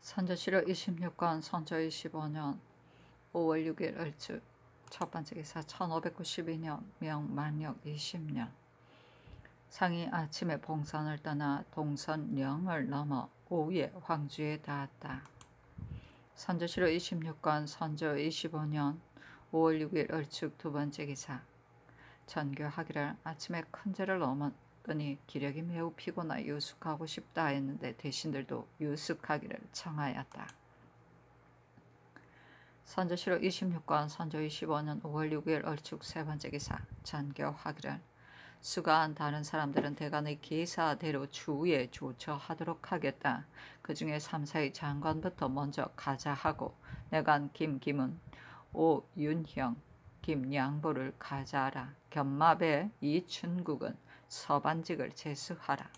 선조실호 26권 선조 25년 5월 6일 을주 첫 번째 기사 1592년 명만력 20년 상이 아침에 봉선을 떠나 동선령을 넘어 오후에 황주에 닿았다. 선조실호 26권 선조 25년 5월 6일 을축 두 번째 기사 전교하기를 아침에 큰 절을 넘었더니 기력이 매우 피곤하 유숙하고 싶다 했는데 대신들도 유숙하기를 청하였다. 선조실호 26권 선조 25년 5월 6일 을축 세 번째 기사 전교하기를 수가한 다른 사람들은 대간의 기사대로 추후에 조처하도록 하겠다. 그 중에 3사의 장관부터 먼저 가자 하고 내간 김기문, 오윤형, 김양보를 가자하라. 견마배 이춘국은 서반직을 제수하라.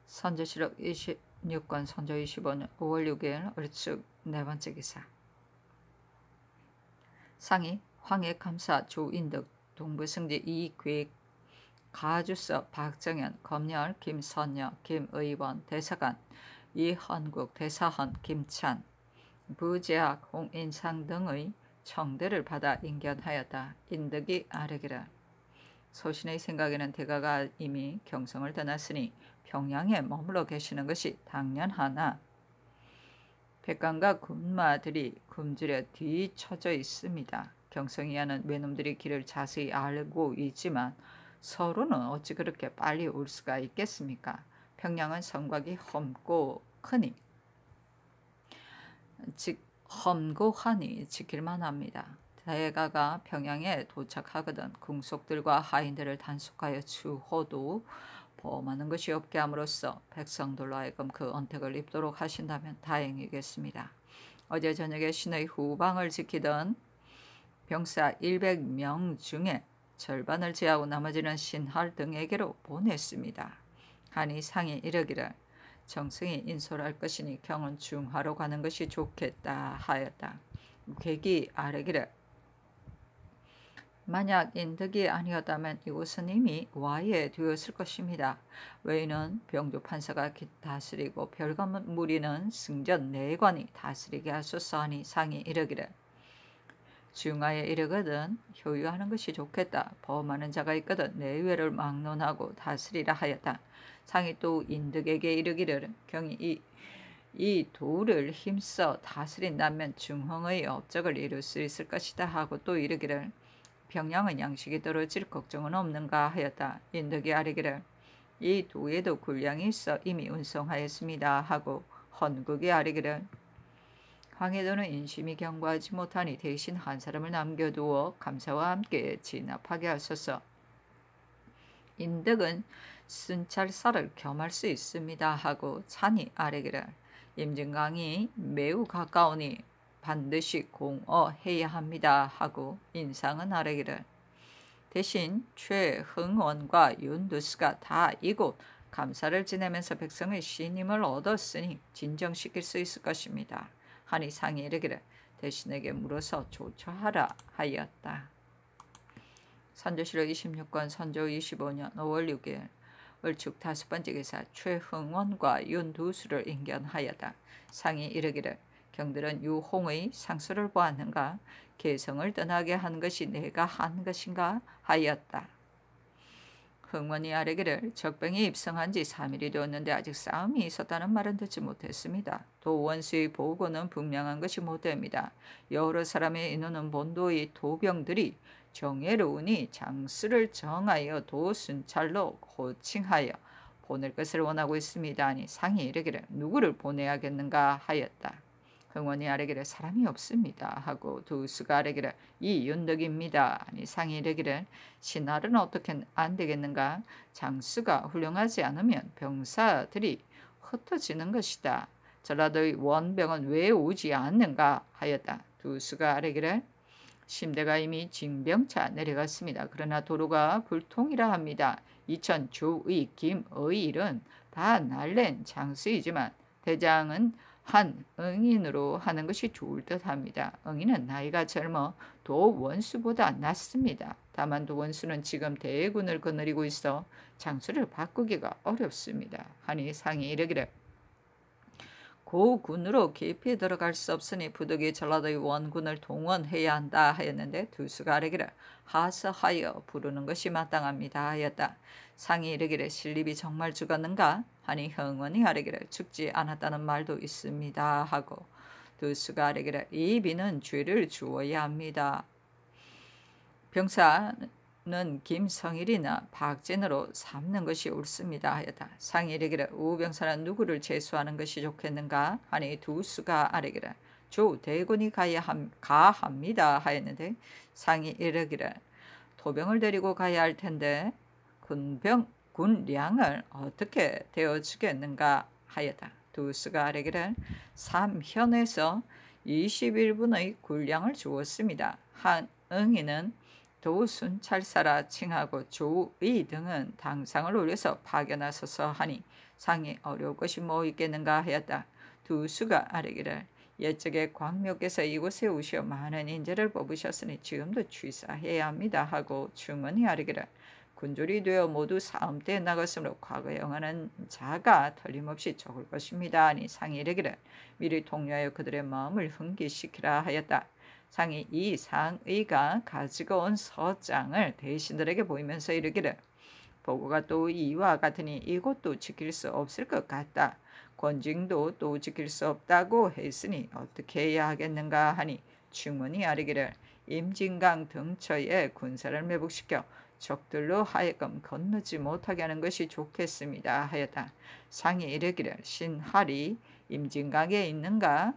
선조실록 26권 선조 25년 5월 6일 을축 네 번째 기사 상이 황해감사 조인득 동부승지 이괴 가주서 박정현 검열 김선녀 김의원 대사관 이헌국 대사헌 김찬 부제학 홍인상 등의 청대를 받아 인견하였다. 인득이 아뢰기를 소신의 생각에는 대가가 이미 경성을 떠났으니 평양에 머물러 계시는 것이 당연하나 백관과 군마들이 굶주려 뒤처져 있습니다. 경성이야는 외놈들이 길을 자세히 알고 있지만 서로는 어찌 그렇게 빨리 올 수가 있겠습니까? 평양은 성곽이 험고하니 지킬만 합니다. 대가가 평양에 도착하거든 궁속들과 하인들을 단속하여 추호도 범하는 것이 없게 함으로써 백성들로 하여금 그 언택을 입도록 하신다면 다행이겠습니다. 어제 저녁에 신의 후방을 지키던 병사 100명 중에 절반을 제하고 나머지는 신할 등에게로 보냈습니다. 하니 상이 이르기를 정승이 인솔할 것이니 경은 중하로 가는 것이 좋겠다 하였다. 객이 아뢰기를 만약 인득이 아니었다면 이곳은 이미 와해되었을 것입니다. 외인은 병조 판사가 다스리고 별관 무리는 승전 내관이 다스리게 하소서 하니 상이 이르기를 중하에 이르거든 효유하는 것이 좋겠다. 범하는 자가 있거든 내외를 막론하고 다스리라 하였다. 상이 또 인득에게 이르기를 경이 이 도를 힘써 다스린다면 중흥의 업적을 이룰 수 있을 것이다 하고 또 이르기를 평양은 양식이 떨어질 걱정은 없는가 하였다. 인덕이 아뢰기를 이 도에도 군량이 있어 이미 운송하였습니다 하고 헌국이 아뢰기를 황해도는 인심이 견고하지 못하니 대신 한 사람을 남겨두어 감사와 함께 진압하게 하소서. 인덕은 순찰사를 겸할 수 있습니다 하고 찬이 아뢰기를 임진강이 매우 가까우니 반드시 공어해야 합니다 하고 인상은 아뢰기를 대신 최흥원과 윤두수가 다 이곳 감사를 지내면서 백성의 신임을 얻었으니 진정시킬 수 있을 것입니다. 하니 상이 이르기를 대신에게 물어서 조처하라 하였다. 선조실록 26권 선조 25년 5월 6일 을축 다섯 번째 기사 최흥원과 윤두수를 인견하였다. 상이 이르기를 경들은 유홍의 상소를 보았는가? 개성을 떠나게 한 것이 내가 한 것인가? 하였다. 흥원이 아뢰기를 적병이 입성한 지 3일이 되었는데 아직 싸움이 있었다는 말은 듣지 못했습니다. 도 원수의 보고는 분명한 것이 못됩니다. 여러 사람의 인원은 본도의 도병들이 정예로우니 장수를 정하여 도순찰로 호칭하여 보낼 것을 원하고 있습니다. 하니 상이 이르기를 누구를 보내야겠는가 하였다. 흥원이 아뢰기를 사람이 없습니다 하고 두수가 아뢰기를 이 윤덕입니다. 아니 상이 이르기를 신할은 어떻게 안 되겠는가? 장수가 훌륭하지 않으면 병사들이 흩어지는 것이다. 전라도의 원병은 왜 오지 않는가 하였다. 두수가 아뢰기를 심대가 이미 징병차 내려갔습니다. 그러나 도로가 불통이라 합니다. 이천 조의 김의일은 다 날랜 장수이지만 대장은 한 응인으로 하는 것이 좋을 듯합니다. 응인은 나이가 젊어 도원수보다 낫습니다. 다만 도원수는 지금 대군을 거느리고 있어 장수를 바꾸기가 어렵습니다. 하니 상이 이르기를 고군으로 깊이 들어갈 수 없으니 부득이 전라도의 원군을 동원해야 한다 하였는데 두수가 아뢰기를 하서하여 부르는 것이 마땅합니다 하였다. 상이 이르기를 신립이 정말 죽었는가 하니 흥원이 아뢰기를 죽지 않았다는 말도 있습니다 하고 두수가 아뢰기를 이 비는 죄를 주어야 합니다. 병사는 김성일이나 박진으로 삼는 것이 옳습니다 하였다. 상이 이르기를 우병사는 누구를 제수하는 것이 좋겠는가 하니 두수가 아뢰기를 조대군이 가합니다 하였는데 상이 이르기를 토병을 데리고 가야 할 텐데 군량을 어떻게 되어주겠는가 하였다. 두수가 아뢰기를 삼현에서 21분의 군량을 주었습니다. 한응이는 도순찰사라 칭하고 조의 등은 당상을 올려서 파견하소서 하니 상이 어려울 것이 뭐 있겠는가 하였다. 두수가 아뢰기를 옛적에 광묘께서 이곳에 오시어 많은 인재를 뽑으셨으니 지금도 취사해야 합니다 하고 충원이 아뢰기를 군졸이 되어 모두 싸움때에 나갔으므로 과거에 응하는 자가 틀림없이 적을 것입니다 하니 상이 이르기를 미리 통료하여 그들의 마음을 흥기시키라 하였다. 상이 이 상의가 가지고 온 서장을 대신들에게 보이면서 이르기를 보고가 또 이와 같으니 이곳도 지킬 수 없을 것 같다. 권징도 또 지킬 수 없다고 했으니 어떻게 해야 하겠는가 하니 충문이 아뢰기를 임진강 등처에 군사를 매복시켜 적들로 하여금 건너지 못하게 하는 것이 좋겠습니다 하였다. 상이 이르기를 신할이 임진강에 있는가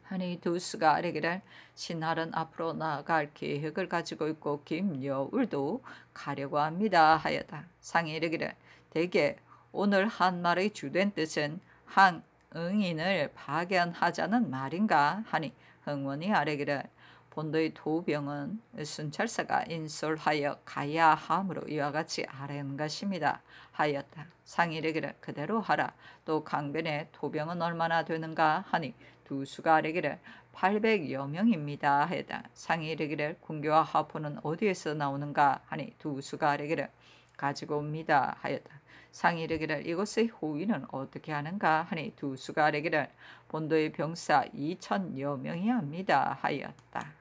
하니 두수가 아뢰기를 신할은 앞으로 나아갈 계획을 가지고 있고 김여울도 가려고 합니다 하였다. 상이 이르기를 대개 오늘 한 말의 주된 뜻은 항응인을 파견하자는 말인가 하니 흥원이 아뢰기를 본도의 도병은 순찰사가 인솔하여 가야 함으로 이와 같이 아뢰는 것입니다 하였다. 상이 이르기를 그대로 하라. 또 강변의 도병은 얼마나 되는가 하니 두수가 아뢰기를 800여 명입니다 하였다. 상이 이르기를 군교와 하포는 어디에서 나오는가 하니 두수가 아뢰기를 가지고 옵니다 하였다. 상이 이르기를 이곳의 호위는 어떻게 하는가 하니 두수가 아뢰기를 본도의 병사 2,000여 명이 합니다 하였다.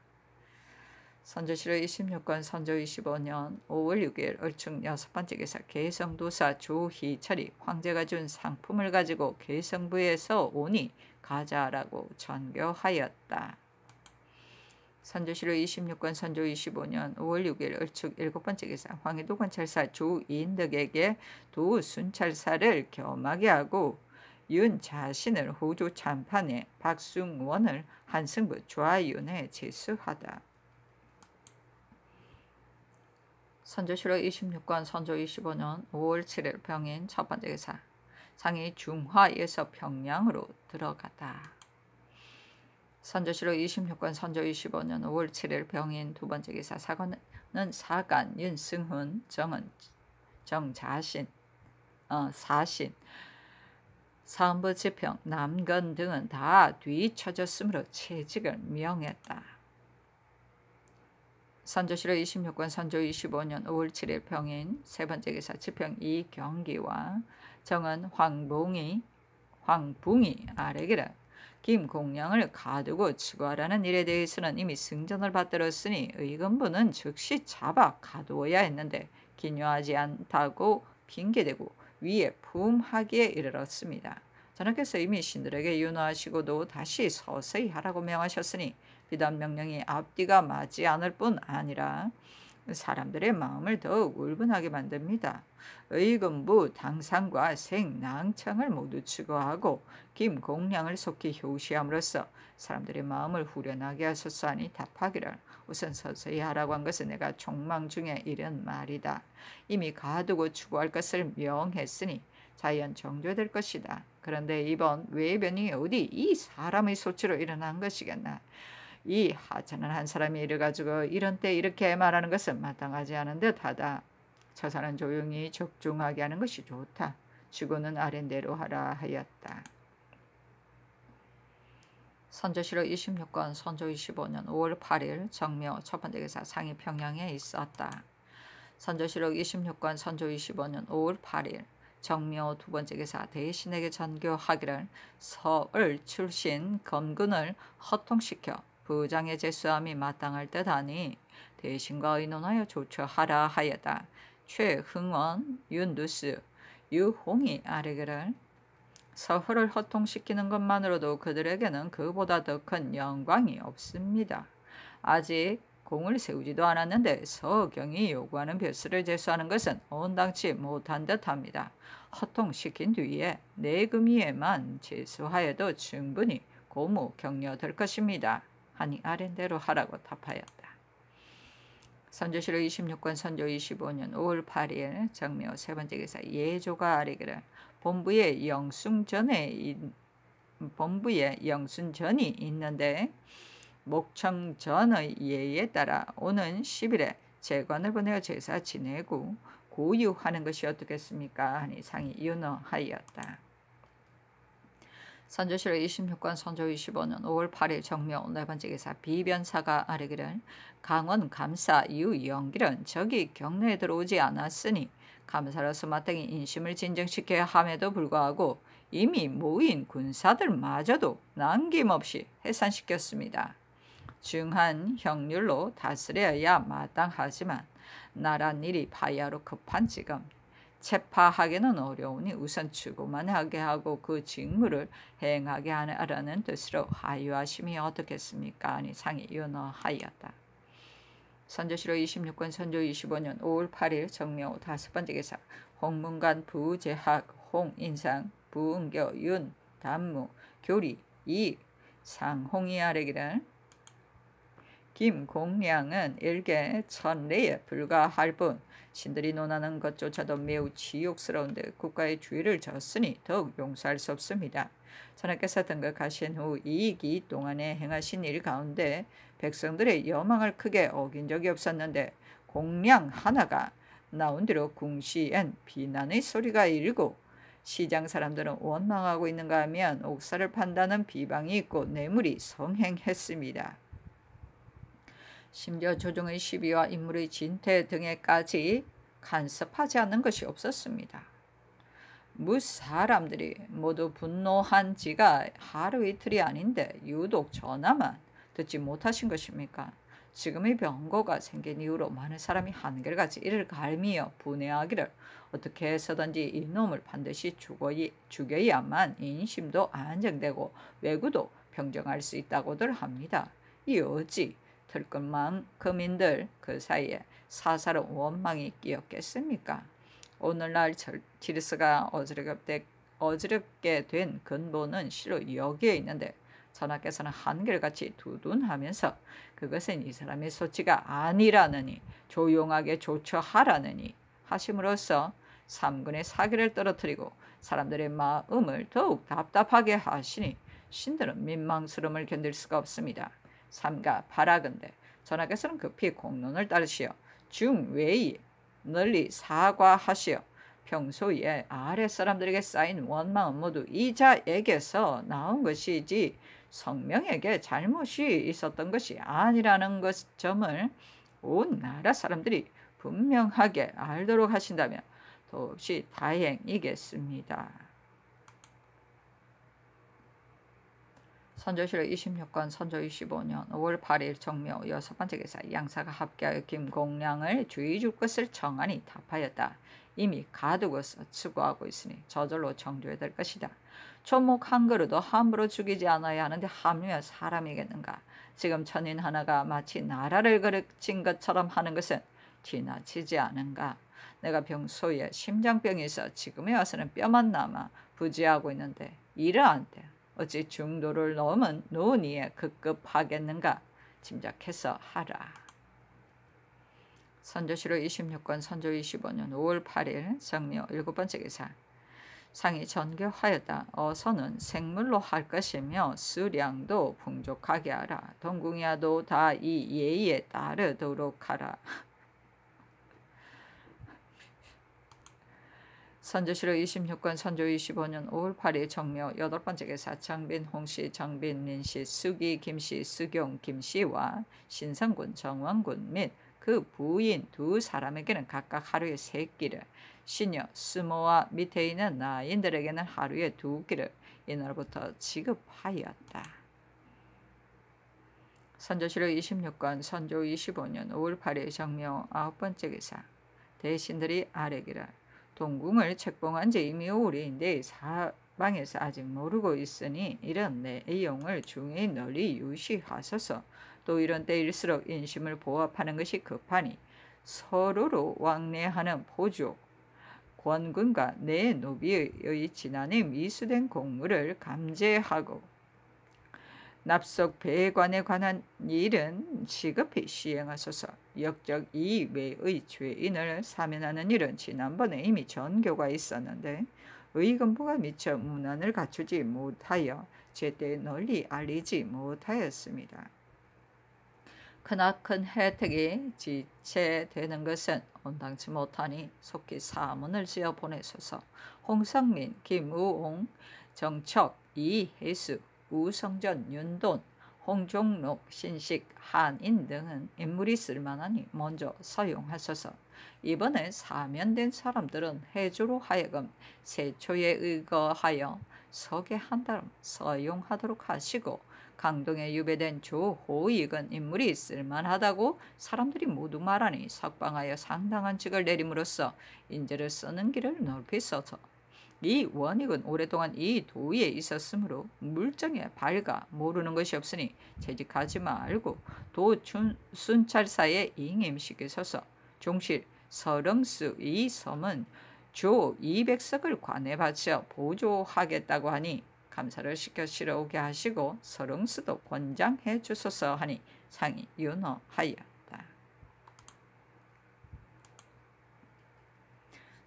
선조실록 26권 선조 25년 5월 6일 을충 6번째 기사 개성도사 조희철이 황제가 준 상품을 가지고 개성부에서 오니 가자라고 전교하였다. 선조실록 26권 선조 25년 5월 6일 을축 7번째 기사 황해도 관찰사 조인덕에게 도순찰사를 겸하게 하고 윤 자신을 호조 참판에 박숭원을 한승부 좌윤에 제수하다. 선조실록 26권 선조 25년 5월 7일 병인 첫 번째 기사 상이 중화에서 평양으로 들어가다. 선조실록 26권 선조 25년 5월 7일 병인 두 번째 기사 사관은 사간 윤승훈 정은 정자신 사신 사헌부 지평 남건 등은 다 뒤처졌으므로 채직을 명했다. 선조실록 26권 선조 25년 5월 7일 병인 세 번째 기사 지평 이경기와 정은 황붕이 아뢰기를 김공량을 가두고 추구하라는 일에 대해서는 이미 승전을 받들었으니 의금부는 즉시 잡아 가두어야 했는데 기묘하지 않다고 핑계대고 위에 품하기에 이르렀습니다. 전하께서 이미 신들에게 윤호하시고도 다시 서서히 하라고 명하셨으니 비단 명령이 앞뒤가 맞지 않을 뿐 아니라 사람들의 마음을 더욱 울분하게 만듭니다. 의금부 당상과 생낭청을 모두 추구하고 김공량을 속히 효시함으로써 사람들의 마음을 후련하게 하소서 하니 답하기를 우선 서서히 하라고 한 것은 내가 종망 중에 이른 말이다. 이미 가두고 추구할 것을 명했으니 자연 정죄될 것이다. 그런데 이번 외변이 어디 이 사람의 소치로 일어난 것이겠나. 이 하찮은 한 사람이 이래가지고 이런 때 이렇게 말하는 것은 마땅하지 않은 듯하다. 처사는 조용히 적중하게 하는 것이 좋다. 주고는 아랜대로 하라 하였다. 선조실록 26권 선조 25년 5월 8일 정묘 첫 번째 기사 상이 평양에 있었다. 선조실록 26권 선조 25년 5월 8일 정묘 두 번째 기사 대신에게 전교하기를 서울 출신 검군을 허통시켜 부장에 제수함이 마땅할 듯하니 대신과 의논하여 조처하라 하였다. 최흥원, 윤두수, 유홍이 아뢰기를 서울을 허통시키는 것만으로도 그들에게는 그보다 더 큰 영광이 없습니다. 아직 공을 세우지도 않았는데 서경이 요구하는 벼슬을 제수하는 것은 온당치 못한 듯합니다. 허통시킨 뒤에 내금위에만 제수하여도 충분히 고무 격려될 것입니다. 하니 아랜대로 하라고 답하였다. 선조실록 26권 선조 25년 5월 8일 정묘 세 번째 기사 예조가 아뢰기를 본부에 영순전이 있는데 목청전의 예에 따라 오는 10일에 제관을 보내어 제사 지내고 고유하는 것이 어떻겠습니까? 하니 상이 윤허하였다. 선조실록 26권 선조 25년 5월 8일 정묘 네 번째 기사 비변사가 아뢰기를 강원 감사 유영길은 적이 경내에 들어오지 않았으니 감사로서 마땅히 인심을 진정시켜야 함에도 불구하고 이미 모인 군사들마저도 남김없이 해산시켰습니다. 중한 형률로 다스려야 마땅하지만 나란 일이 바야로 급한 지금 체파하기는 어려우니 우선 추구만 하게 하고 그 직무를 행하게 하라는 뜻으로 하유하심이 어떻겠습니까? 하니 상이 윤허하였다. 선조실록 26권 선조 25년 5월 8일 정묘 다섯 번째 기사 홍문관 부재학 홍인상 부은교 윤 단무 교리 이 상홍이 아뢰기를 김공량은 일개 천례에 불과할 뿐 신들이 논하는 것조차도 매우 치욕스러운데 국가의 주의를 졌으니 더욱 용서할 수 없습니다. 전하께서 등극하신 후 이기 동안에 행하신 일 가운데 백성들의 여망을 크게 어긴 적이 없었는데 공량 하나가 나온 뒤로 궁시엔 비난의 소리가 일고 시장 사람들은 원망하고 있는가 하면 옥사를 판다는 비방이 있고 뇌물이 성행했습니다. 심지어 조정의 시비와 인물의 진퇴 등에까지 간섭하지 않는 것이 없었습니다. 무사람들이 모두 분노한 지가 하루 이틀이 아닌데 유독 전하만 듣지 못하신 것입니까? 지금의 병고가 생긴 이후로 많은 사람이 한결같이 이를 갈미어 분해하기를 어떻게 해서든지 이놈을 반드시 죽여야만 인심도 안정되고 외구도 평정할 수 있다고들 합니다. 이 어찌 들것만큼인들 그 사이에 사사로운 원망이 끼었겠습니까? 오늘날 지르스가 어지럽게 된 근본은 실로 여기에 있는데 전하께서는 한결같이 두둔하면서 그것은 이 사람의 소치가 아니라느니 조용하게 조처하라느니 하심으로써 삼군의 사기를 떨어뜨리고 사람들의 마음을 더욱 답답하게 하시니 신들은 민망스러움을 견딜 수가 없습니다. 삼가 바라건대 전하께서는 급히 공론을 따르시어 중외에 널리 사과하시어 평소에 아랫사람들에게 쌓인 원망은 모두 이자에게서 나온 것이지 성명에게 잘못이 있었던 것이 아니라는 점을 온 나라 사람들이 분명하게 알도록 하신다면 더없이 다행이겠습니다. 선조실록 26권 선조 25년 5월 8일 정묘 여섯 번째 기사 양사가 합계하여 김공량을 주의 줄 것을 청하니 답하였다. 이미 가두고서 추구하고 있으니 저절로 정조해야 될 것이다. 초목 한 그루도 함부로 죽이지 않아야 하는데 함유야 사람이겠는가. 지금 천인 하나가 마치 나라를 그르친 것처럼 하는 것은 지나치지 않은가. 내가 평소에 심장병이 있어 지금에 와서는 뼈만 남아 부지하고 있는데 이러한 때 어찌 중도를 넘은 논의에 급급하겠는가. 짐작해서 하라. 선조실록 26권 선조 25년 5월 8일 정묘 일곱 번째 기사 상이 전교하였다. 어서는 생물로 할 것이며 수량도 풍족하게 하라. 동궁이야도 다 이 예의에 따르도록 하라. 선조실록 26권 선조 25년 5월 8일 정묘 여덟 번째 기사 정빈 홍씨 정빈 민씨 수기 김씨 수경 김씨와 신성군 정원군 및 그 부인 두 사람에게는 각각 하루에 3끼를, 시녀 스모와 밑에 있는 나인들에게는 하루에 2끼를 이날부터 지급하였다. 선조실록 26권 선조 25년 5월 8일 정묘 9번째 기사. 대신들이 아뢰기를 동궁을 책봉한 지 이미 5일인데 사방에서 아직 모르고 있으니 이런 내용을 중에 널리 유시하소서. 또 이런 때일수록 인심을 보합하는 것이 급하니 서로로 왕래하는 포조 권군과 내 노비의 지난해 미수된 공무를 감제하고 납속 배관에 관한 일은 시급히 시행하소서. 역적 이외의 죄인을 사면하는 일은 지난번에 이미 전교가 있었는데 의금부가 미처 문안을 갖추지 못하여 제때 널리 알리지 못하였습니다. 크나큰 혜택이 지체되는 것은 온당치 못하니 속히 사문을 지어 보내소서. 홍성민, 김우홍, 정척, 이혜수, 우성전, 윤돈, 홍종록, 신식, 한인 등은 인물이 쓸만하니 먼저 서용하소서. 이번에 사면된 사람들은 해주로 하여금 세초에 의거하여 서게 한 다음 서용하도록 하시고 강동에 유배된 조호익은 인물이 쓸만하다고 사람들이 모두 말하니 석방하여 상당한 직을 내림으로써 인재를 쓰는 길을 넓히 써서 이 원익은 오랫동안 이 도의에 있었으므로 물정에 밝아 모르는 것이 없으니 재직하지 말고 순찰사에 임시키소서. 종실 서렁스 이 섬은 조 200석을 관에 바쳐 보조하겠다고 하니 감사를 시켜 실어오게 하시고 서렁스도 권장해 주소서 하니 상이 윤허하였다.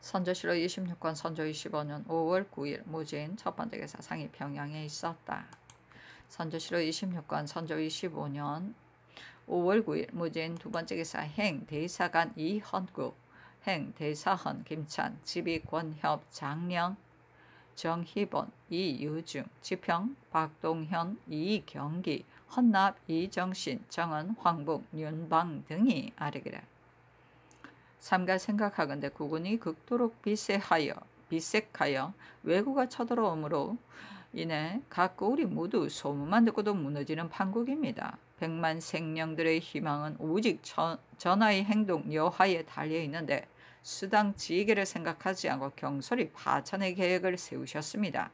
선조실록 26권 선조 25년 5월 9일 무진 첫 번째 기사. 상이 평양에 있었다. 선조실록 26권 선조 25년 5월 9일 무진 두 번째 기사. 행 대사관 이헌구, 행 대사헌 김찬, 지비 권협 장령, 정희본, 이유중, 지평, 박동현, 이경기, 헌납, 이정신, 정은, 황북, 윤방 등이 아뢰기를 삼가 생각하건대 국군이 극도록 비색하여 왜구가 쳐들어오므로 인해 각고 우리 모두 소문만 듣고도 무너지는 판국입니다. 백만 생령들의 희망은 오직 전하의 행동 여하에 달려있는데 수당 지혜를 생각하지 않고 경솔히 파천의 계획을 세우셨습니다.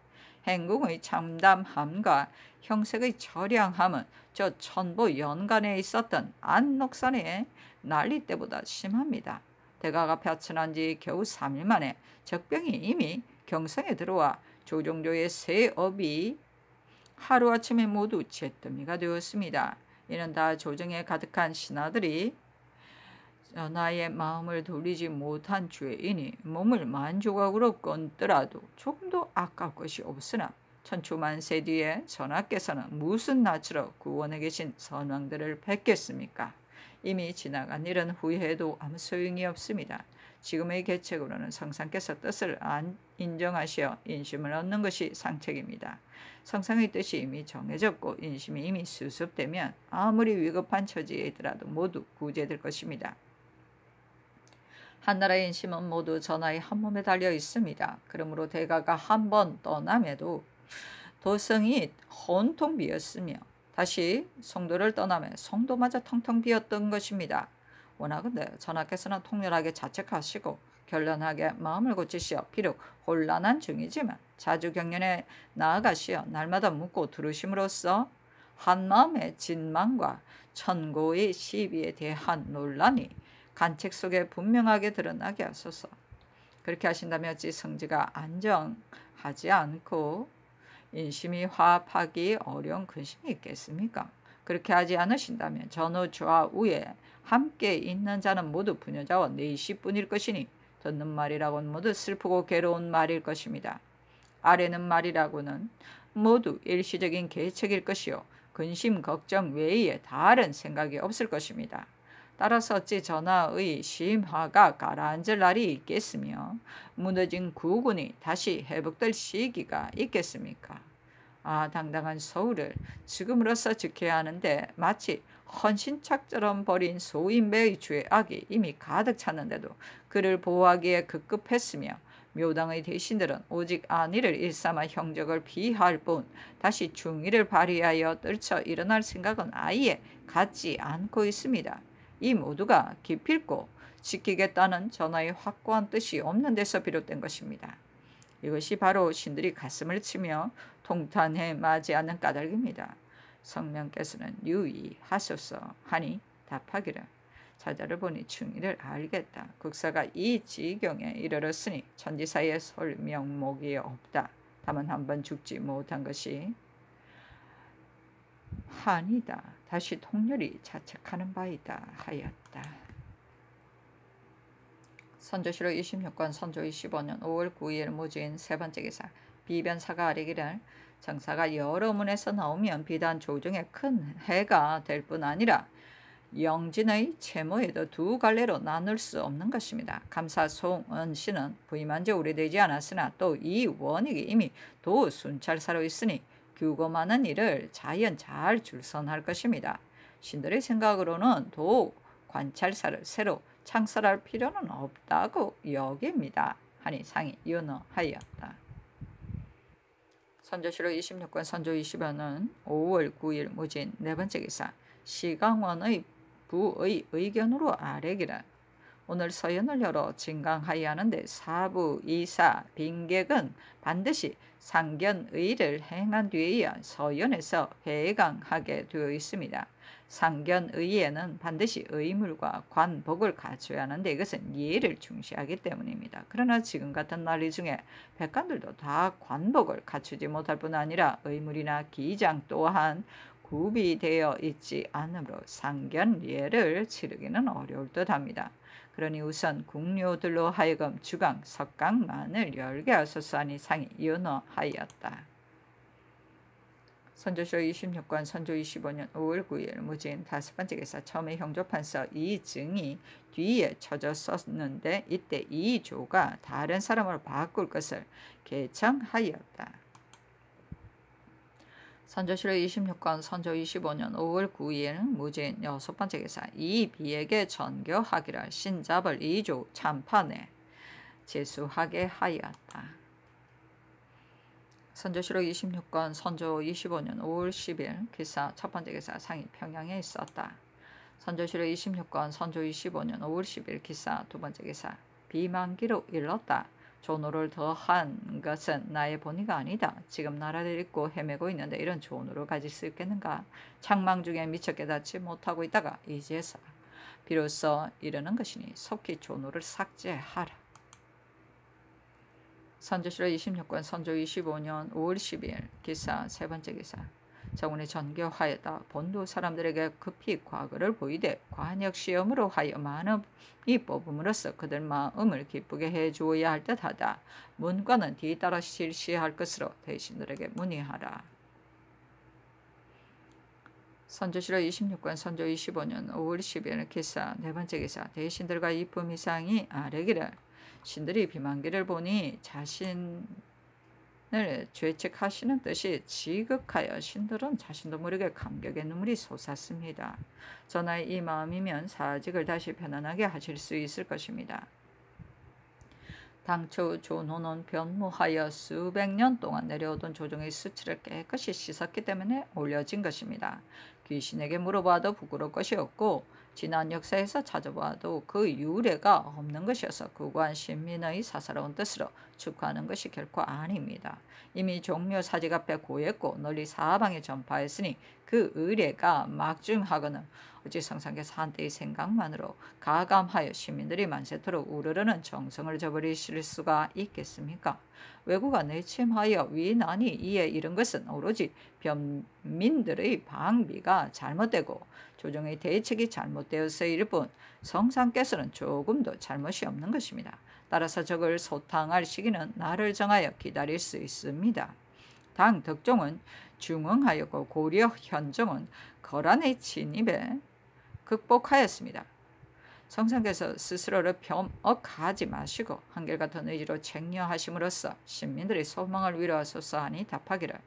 행궁의 참담함과 형색의 처량함은 저 천보 연간에 있었던 안녹산의 난리 때보다 심합니다. 대가가 펴천한 지 겨우 3일 만에 적병이 이미 경성에 들어와 조종조의 새 업이 하루아침에 모두 잿더미가 되었습니다. 이는 다 조정에 가득한 신하들이 전하의 마음을 돌리지 못한 죄이니 몸을 만조각으로 끊더라도 조금도 아까울 것이 없으나 천추만세 뒤에 전하께서는 무슨 낯으로 구원에 계신 선왕들을 뵙겠습니까? 이미 지나간 일은 후회해도 아무 소용이 없습니다. 지금의 계책으로는 성상께서 뜻을 인정하시어 인심을 얻는 것이 상책입니다. 성상의 뜻이 이미 정해졌고 인심이 이미 수습되면 아무리 위급한 처지에 있더라도 모두 구제될 것입니다. 한나라의 인심은 모두 전하의 한 몸에 달려 있습니다. 그러므로 대가가 한 번 떠남에도 도성이 혼통 비었으며 다시 송도를 떠나며 송도마저 텅텅 비었던 것입니다. 원하건대 전하께서는 통렬하게 자책하시고 결론하게 마음을 고치시어 비록 혼란한 중이지만 자주 경련에 나아가시어 날마다 묻고 들으심으로써 한마음의 진망과 천고의 시비에 대한 논란이 간책 속에 분명하게 드러나게 하소서. 그렇게 하신다면 어찌 성지가 안정하지 않고 인심이 화합하기 어려운 근심이 있겠습니까? 그렇게 하지 않으신다면 전후 좌우에 함께 있는 자는 모두 부녀자와 내시뿐일 것이니 듣는 말이라고는 모두 슬프고 괴로운 말일 것입니다. 아래는 말이라고는 모두 일시적인 계책일 것이요 근심 걱정 외에 다른 생각이 없을 것입니다. 따라서 어찌 전하의 심화가 가라앉을 날이 있겠으며 무너진 국군이 다시 회복될 시기가 있겠습니까? 당당한 서울을 지금으로서 지켜야 하는데 마치 헌신짝처럼 버린 소인배의 죄악이 이미 가득 찼는데도 그를 보호하기에 급급했으며 묘당의 대신들은 오직 안위를 일삼아 형적을 비하할 뿐 다시 중의를 발휘하여 떨쳐 일어날 생각은 아예 갖지 않고 있습니다. 이 모두가 기필코 지키겠다는 전하의 확고한 뜻이 없는 데서 비롯된 것입니다. 이것이 바로 신들이 가슴을 치며 통탄해 맞이하는 까닭입니다. 성령께서는 유의하소서 하니 답하기를 자자를 보니 충의를 알겠다. 국사가 이 지경에 이르렀으니 천지사의 설명목이 없다. 다만 한번 죽지 못한 것이 한이다. 다시 통렬히 자책하는 바이다 하였다. 선조실록 26권 선조 25년 5월 9일 무진 세 번째 기사. 비변사가 아뢰기를 정사가 여러 문에서 나오면 비단 조정에 큰 해가 될 뿐 아니라 영진의 채무에도 두 갈래로 나눌 수 없는 것입니다. 감사 송은씨는 부임한 지 오래되지 않았으나 또 이 원익이 이미 도 순찰사로 있으니 규범하는 일을 자연 잘 줄선할 것입니다. 신들의 생각으로는 도 관찰사를 새로 창설할 필요는 없다고 여깁니다. 하니 상이 윤허하였다. 선조실록 26권 선조 20여는 5월 9일 무진 네 번째 기사. 시강원의 부의 의견으로 아뢰기를 오늘 서연을 열어 진강하여 하는데 사부 이사 빈객은 반드시 상견의를 행한 뒤에야 서연에서 회강하게 되어 있습니다. 상견의에는 반드시 의물과 관복을 갖춰야 하는데 이것은 예를 중시하기 때문입니다. 그러나 지금 같은 난리 중에 백관들도 다 관복을 갖추지 못할 뿐 아니라 의물이나 기장 또한 구비되어 있지 않으므로 상견례를 치르기는 어려울 듯합니다. 그러니 우선 궁료들로 하여금 주강, 석강만을 열게 하소서 하니 상이 윤허하였다. 선조실록 26권 선조 25년 5월 9일 무진 다섯 번째 기사. 처음에 형조판서 이증이 뒤에 쳐져 썼는데 이때 이조가 다른 사람으로 바꿀 것을 개청하였다. 선조실록 26권 선조 25년 5월 9일 무진 여섯 번째 기사. 이비에게 전교하기를 신잡을 이조 참판에 제수하게 하였다. 선조실록 26권 선조 25년 5월 10일 기사 첫 번째 기사. 상이 평양에 있었다. 선조실록 26권 선조 25년 5월 10일 기사 두 번째 기사. 비만기로 일렀다. 조노를 더한 것은 나의 본의가 아니다. 지금 나라를 잃고 헤매고 있는데 이런 조노를 가질 수 있겠는가. 창망 중에 미처 깨닫지 못하고 있다가 이제서 비로소 이르는 것이니 속히 조노를 삭제하라. 선조실록 26권 선조 25년 5월 10일 기사 세 번째 기사. 정원이 전교하였다. 본도 사람들에게 급히 과거를 보이되 관역시험으로 하여 많은 이 뽑음으로써 그들 마음을 기쁘게 해주어야 할 듯하다. 문과는 뒤따라 실시할 것으로 대신들에게 문의하라. 선조실록 26권 선조 25년 5월 10일 기사 네 번째 기사. 대신들과 이품 이상이 아뢰기를 신들이 비만기를 보니 자신을 죄책하시는 뜻이 지극하여 신들은 자신도 모르게 감격의 눈물이 솟았습니다. 전하의 이 마음이면 사직을 다시 편안하게 하실 수 있을 것입니다. 당초 조노는 변무하여 수백 년 동안 내려오던 조정의 수치를 깨끗이 씻었기 때문에 올려진 것입니다. 귀신에게 물어봐도 부끄러울 것이 없고 지난 역사에서 찾아봐도 그 유래가 없는 것이어서 구관 신민의 사사로운 뜻으로 축하하는 것이 결코 아닙니다. 이미 종묘 사직 앞에 고했고 널리 사방에 전파했으니 그 의례가 막중하거늘 어찌 성상께서 한때의 생각만으로 가감하여 시민들이 만세토록 우르르는 정성을 저버리실 수가 있겠습니까? 왜구가 내침하여 위난이 이에 이른 것은 오로지 변민들의 방비가 잘못되고 조정의 대책이 잘못되어서일 뿐 성상께서는 조금도 잘못이 없는 것입니다. 따라서 적을 소탕할 시기는 날을 정하여 기다릴 수 있습니다. 당 덕종은 중흥하였고 고려 현종은 거란의 침입에 극복하였습니다. 성상께서 스스로를 폄억하지 마시고 한결같은 의지로 책령하심으로써 신민들의 소망을 위로하소서 하니 답하기를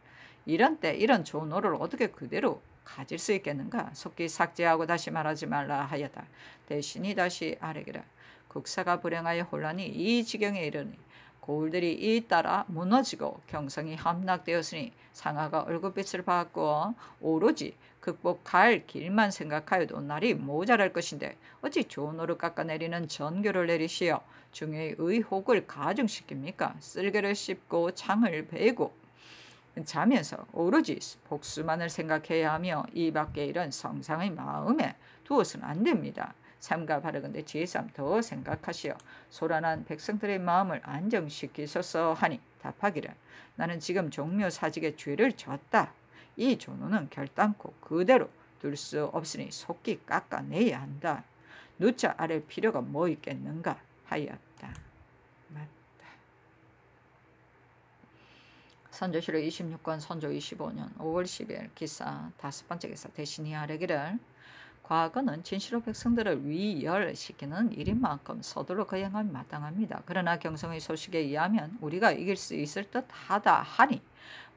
이런 때 이런 존호를 어떻게 그대로 가질 수 있겠는가? 속기 삭제하고 다시 말하지 말라 하였다. 대신이 다시 아뢰기를 국사가 불행하여 혼란이 이 지경에 이르니 고을들이 이 따라 무너지고 경성이 함락되었으니 상하가 얼굴빛을 바꾸어 오로지 극복할 길만 생각하여도 날이 모자랄 것인데 어찌 존호를 깎아내리는 전교를 내리시어 중요의 의혹을 가중시킵니까? 쓸개를 씹고 창을 베고 자면서 오로지 복수만을 생각해야 하며 이 밖에 이런 성상의 마음에 두어서는 안 됩니다. 삼가 바르건대 지혜삼 더 생각하시어 소란한 백성들의 마음을 안정시키소서 하니 답하기를 나는 지금 종묘사직의 죄를 졌다. 이 존호는 결단코 그대로 둘 수 없으니 속히 깎아내야 한다. 누차 아랠 필요가 뭐 있겠는가 하였다. 맞다. 선조실록 26권 선조 25년 5월 10일 기사 5번째 기사 대신이 아뢰기를 과거는 진실로 백성들을 위열시키는 일인 만큼 서두르 거행함이 마땅합니다. 그러나 경성의 소식에 의하면 우리가 이길 수 있을 듯하다 하니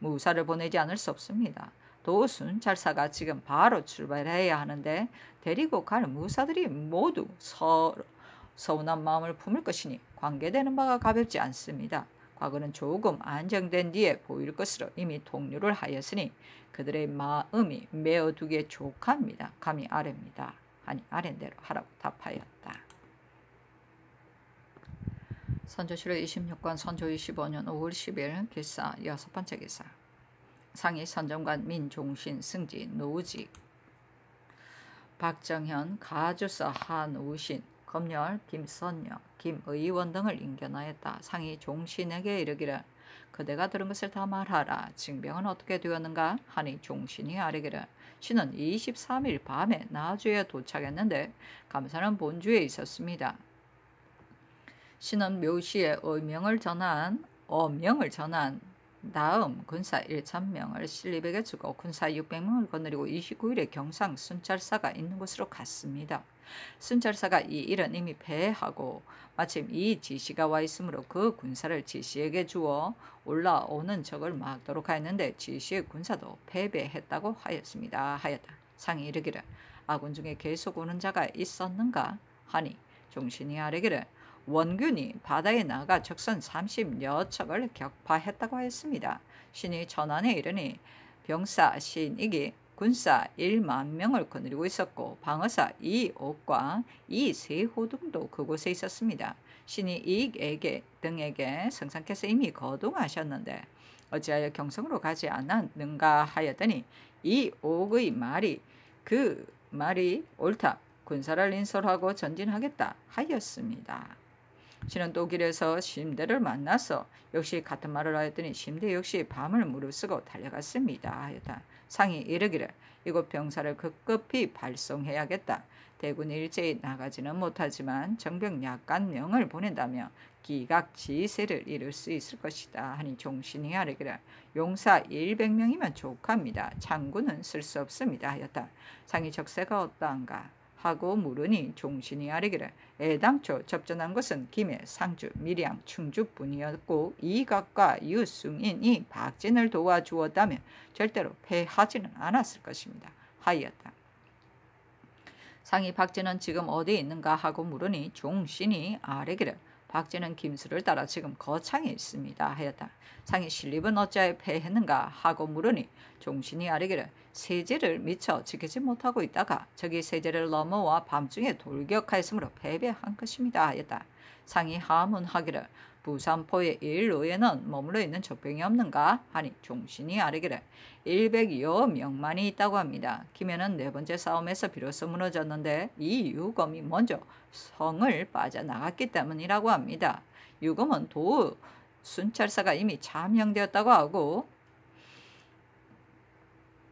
무사를 보내지 않을 수 없습니다. 도순 잘사가 지금 바로 출발해야 하는데 데리고 갈 무사들이 모두 서운한 마음을 품을 것이니 관계되는 바가 가볍지 않습니다. 과거는 조금 안정된 뒤에 보일 것으로 이미 통류를 하였으니 그들의 마음이 메어두기에 족합니다. 감히 아뢰입니다. 아니 아랜대로 하라고 답하였다. 선조실록 26권 선조 25년 5월 10일 기사 6번째 기사 상위 선정관 민종신 승지 노직 박정현 가주서 한우신 검열 김선녀 김의원 등을 인견하였다. 상이 종신에게 이르기를 그대가 들은 것을 다 말하라. 징병은 어떻게 되었는가 하니 종신이 아뢰기를 신은 23일 밤에 나주에 도착했는데 감사는 본주에 있었습니다. 신은 묘시에 어명을 전한 다음 군사 1,000명을 신립에게 주고 군사 600명을 거느리고 29일에 경상 순찰사가 있는 곳으로 갔습니다. 순찰사가 이 일은 이미 패하고 마침 이 지시가 와 있으므로 그 군사를 지시에게 주어 올라오는 적을 막도록 하였는데 지시의 군사도 패배했다고 하였습니다. 하였다. 상이 이르기를 아군 중에 계속 오는 자가 있었는가 하니 종신이 아뢰기를 원균이 바다에 나가 적선 30여 척을 격파했다고 하였습니다. 신이 전안에 이르니 병사 신익이 군사 1만 명을 거느리고 있었고 방어사 이옥과 이세호 등도 그곳에 있었습니다. 신이 이익에게 등에게 성상께서 이미 거동하셨는데 어찌하여 경성으로 가지 않았는가 하였더니 이옥의 말이 그 말이 옳다. 군사를 인솔하고 전진하겠다 하였습니다. 신은 또 길에서 심대를 만나서 역시 같은 말을 하였더니 심대 역시 밤을 무릅쓰고 달려갔습니다 하였다. 상이 이르기를 이곳 병사를 급급히 발송해야겠다. 대군이 일제히 나가지는 못하지만 정병 약간 명을 보낸다며 기각지세를 이룰 수 있을 것이다 하니 종신이 아뢰기를 용사 100명이면 족합니다. 장군은 쓸 수 없습니다 하였다. 상이 적세가 어떠한가 하고 물으니 종신이 아뢰기를 애당초 접전한 것은 김해, 상주, 밀양, 충주뿐이었고 이각과 유승인이 박진을 도와주었다면 절대로 패하지는 않았을 것입니다. 하였다. 상이 박진은 지금 어디에 있는가 하고 물으니 종신이 아뢰기를 박진은 김수를 따라 지금 거창에 있습니다 하였다. 상이 신립은 어찌하여 패했는가 하고 물으니 종신이 아뢰기를 세제를 미처 지키지 못하고 있다가 저기 세제를 넘어와 밤중에 돌격하였으므로 패배한 것입니다 하였다. 상이 하문하기를 부산포의 일로에는 머물러 있는 적병이 없는가 하니 종신이 아뢰기를 100여 명만이 있다고 합니다. 김해는 네 번째 싸움에서 비로소 무너졌는데 이 유검이 먼저 성을 빠져나갔기 때문이라고 합니다. 유검은 도 순찰사가 이미 참형되었다고 하고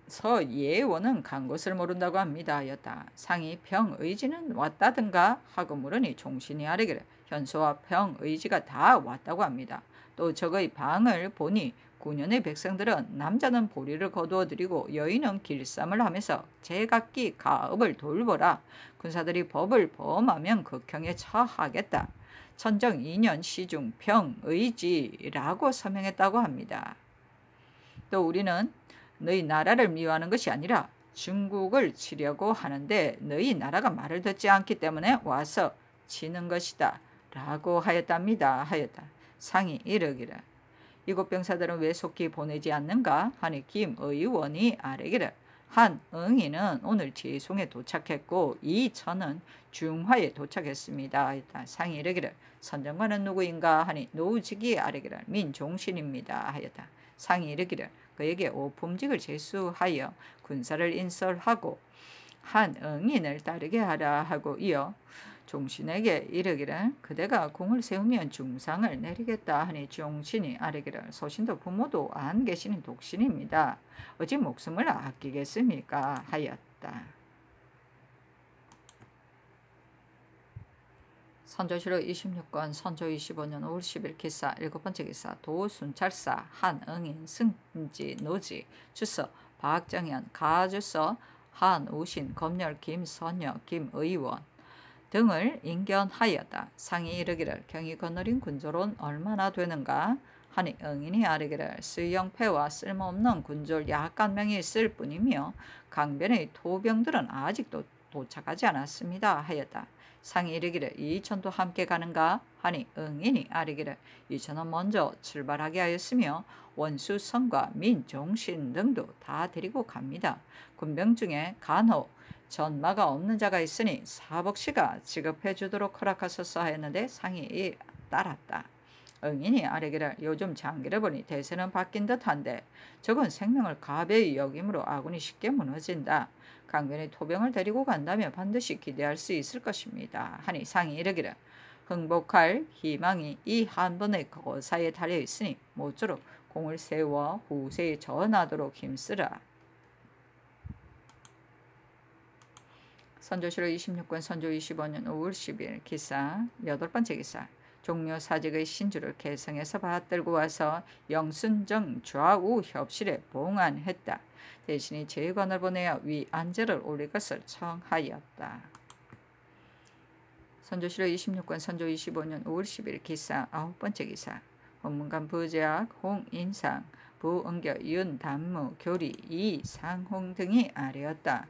서예원은 간 곳을 모른다고 합니다 하였다. 상이 평의지는 왔다든가 하고 물으니 종신이 아뢰기를 현소와 평의지가 다 왔다고 합니다. 또 적의 방을 보니 9년의 백성들은 남자는 보리를 거두어 드리고 여인은 길쌈을 하면서 제각기 가업을 돌보라. 군사들이 법을 범하면 극형에 처하겠다. 천정 2년 시중 평의지라고 서명했다고 합니다. 또 우리는 너희 나라를 미워하는 것이 아니라 중국을 치려고 하는데 너희 나라가 말을 듣지 않기 때문에 와서 치는 것이다 라고 하였답니다. 하였다. 상이 이르기를 이곳 병사들은 왜 속히 보내지 않는가 하니 김 의원이 아뢰기를 한 응이는 오늘 제송에 도착했고 이천은 중화에 도착했습니다. 하였다. 상이 이르기를 선정관은 누구인가 하니 노우직이 아뢰기를 민종신입니다. 하였다. 상이 이르기를 그에게 오품직을 제수하여 군사를 인설하고 한 응인을 따르게 하라 하고 이어 종신에게 이르기를 그대가 공을 세우면 중상을 내리겠다 하니 종신이 아뢰기를 소신도 부모도 안 계시는 독신입니다. 어찌 목숨을 아끼겠습니까? 하였다. 선조실록 26권 선조 25년 5월 10일 기사 7번째 기사 도순찰사 한응인 승지 노지 주서 박정현 가주서 한우신 검열 김선여 김의원 등을 인견하였다. 상이 이르기를 경이 거느린 군졸은 얼마나 되는가 하니 응인이 아뢰기를 수영패와 쓸모없는 군졸 약간 명이 있을 뿐이며 강변의 토병들은 아직도 도착하지 않았습니다. 하였다. 상이 이르기를 이천도 함께 가는가 하니 응인이 아뢰기를 이천은 먼저 출발하게 하였으며 원수성과 민종신 등도 다 데리고 갑니다. 군병 중에 간혹 전마가 없는 자가 있으니 사복씨가 지급해 주도록 허락하소서 하였는데 상이 따랐다. 응인이 아뢰기를 요즘 장기를 보니 대세는 바뀐 듯한데 적은 생명을 가벼이 여김으로 아군이 쉽게 무너진다. 강변의 토병을 데리고 간다면 반드시 기대할 수 있을 것입니다. 하니 상이 이르기를 흥복할 희망이 이 한 번의 거사에 달려 있으니 모쪼록 공을 세워 후세에 전하도록 힘쓰라. 선조실록 26권 선조 25년 5월 10일 기사 8번째 기사 종묘 사직의 신주를 개성에서 받들고 와서 영순정 좌우 협실에 봉안했다. 대신이 제관을 보내어 위안제를 올릴 것을 청하였다. 선조실록 26권 선조 25년 5월 10일 기사 9번째 기사 법문관 부제학 홍인상 부응겨 윤단무 교리 이상홍 등이 아뢰었다.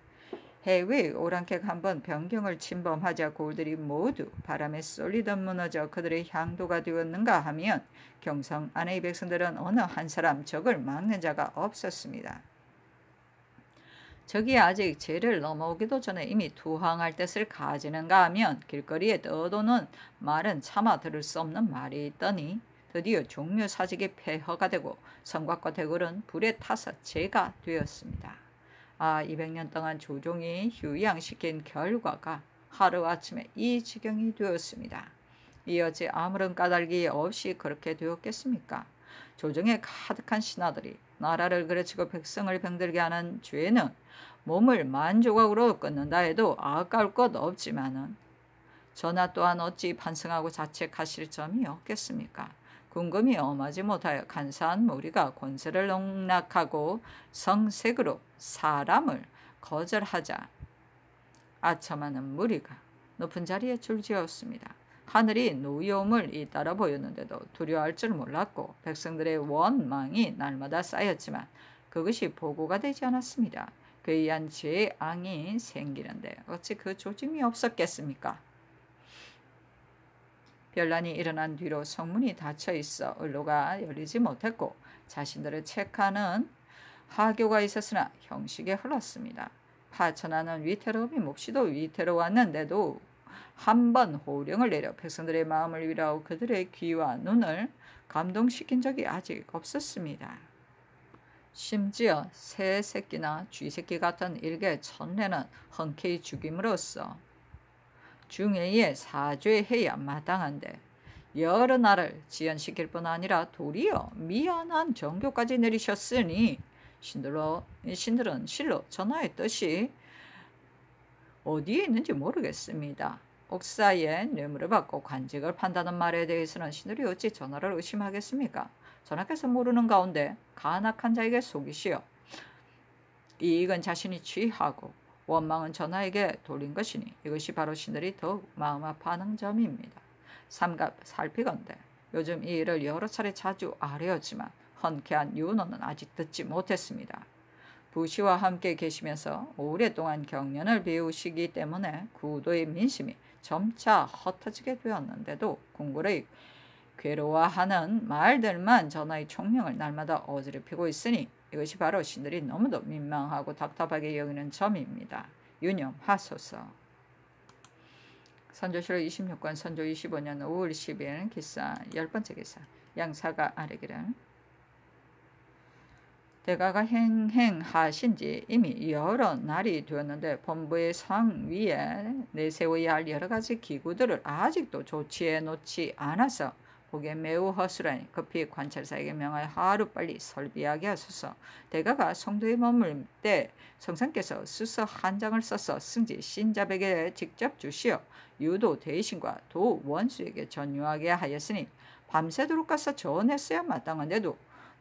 해외 오랑캐가 한번 변경을 침범하자 고을들이 모두 바람에 쏠리듯 무너져 그들의 향도가 되었는가 하면 경성 안의 백성들은 어느 한 사람 적을 막는 자가 없었습니다. 적이 아직 제를 넘어오기도 전에 이미 투항할 뜻을 가지는가 하면 길거리에 떠도는 말은 차마 들을 수 없는 말이 있더니 드디어 종묘 사직이 폐허가 되고 성곽과 대궐은 불에 타서 재가 되었습니다. 200년 동안 조종이 휴양시킨 결과가 하루아침에 이 지경이 되었습니다. 이 어찌 아무런 까닭이 없이 그렇게 되었겠습니까? 조정에 가득한 신하들이 나라를 그르치고 백성을 병들게 하는 죄는 몸을 만조각으로 끊는다 해도 아까울 것 없지만은 전하 또한 어찌 반성하고 자책하실 점이 없겠습니까? 궁금이 엄하지 못하여 간사한 무리가 권세를 농락하고 성색으로 사람을 거절하자 아첨하는 무리가 높은 자리에 줄지었습니다. 하늘이 노여움을 잇따라 보였는데도 두려워할 줄 몰랐고 백성들의 원망이 날마다 쌓였지만 그것이 보고가 되지 않았습니다. 괴이한 재앙이 생기는데 어찌 그 조짐이 없었겠습니까? 변란이 일어난 뒤로 성문이 닫혀 있어 언로가 열리지 못했고 자신들을 체크하는 하교가 있었으나 형식에 흘렀습니다. 파천하는 위태로움이 몹시도 위태로웠는데도 한 번 호령을 내려 백성들의 마음을 위로하고 그들의 귀와 눈을 감동시킨 적이 아직 없었습니다. 심지어 새 새끼나 쥐 새끼 같은 일개 천내는 흔쾌히 죽임으로써 중해에 사죄해야 마땅한데 여러 날을 지연시킬 뿐 아니라 도리어 미안한 정교까지 내리셨으니 신들은 실로 전하의 뜻이 어디에 있는지 모르겠습니다. 옥사에 뇌물을 받고 관직을 판다는 말에 대해서는 신들이 어찌 전하를 의심하겠습니까? 전하께서 모르는 가운데 간악한 자에게 속이시어 이익은 자신이 취하고 원망은 전하에게 돌린 것이니 이것이 바로 신들이 더욱 마음 아파하는 점입니다. 삼갑 살피건대 요즘 이 일을 여러 차례 자주 아뢰었지만 흔쾌한 윤호는 아직 듣지 못했습니다. 부시와 함께 계시면서 오랫동안 경연을 배우시기 때문에 구도의 민심이 점차 흩어지게 되었는데도 궁궐의 괴로워하는 말들만 전하의 총명을 날마다 어지럽히고 있으니 이것이 바로 신들이 너무도 민망하고 답답하게 여기는 점입니다. 유념하소서. 선조실록 26권 선조 25년 5월 10일 기사 10번째 기사. 양사가 아뢰기를 대가가 행행하신지 이미 여러 날이 되었는데 본부의 상위에 내세워야 할 여러 가지 기구들을 아직도 조치해 놓지 않아서 보기에 매우 허술하니 급히 관찰사에게 명하여 하루빨리 설비하게 하소서. 대가가 성도에 머물 때 성상께서 수서 한 장을 써서 승지 신잡에게 직접 주시어 유도 대신과 도 원수에게 전유하게 하였으니 밤새도록 가서 전했어야 마땅한데도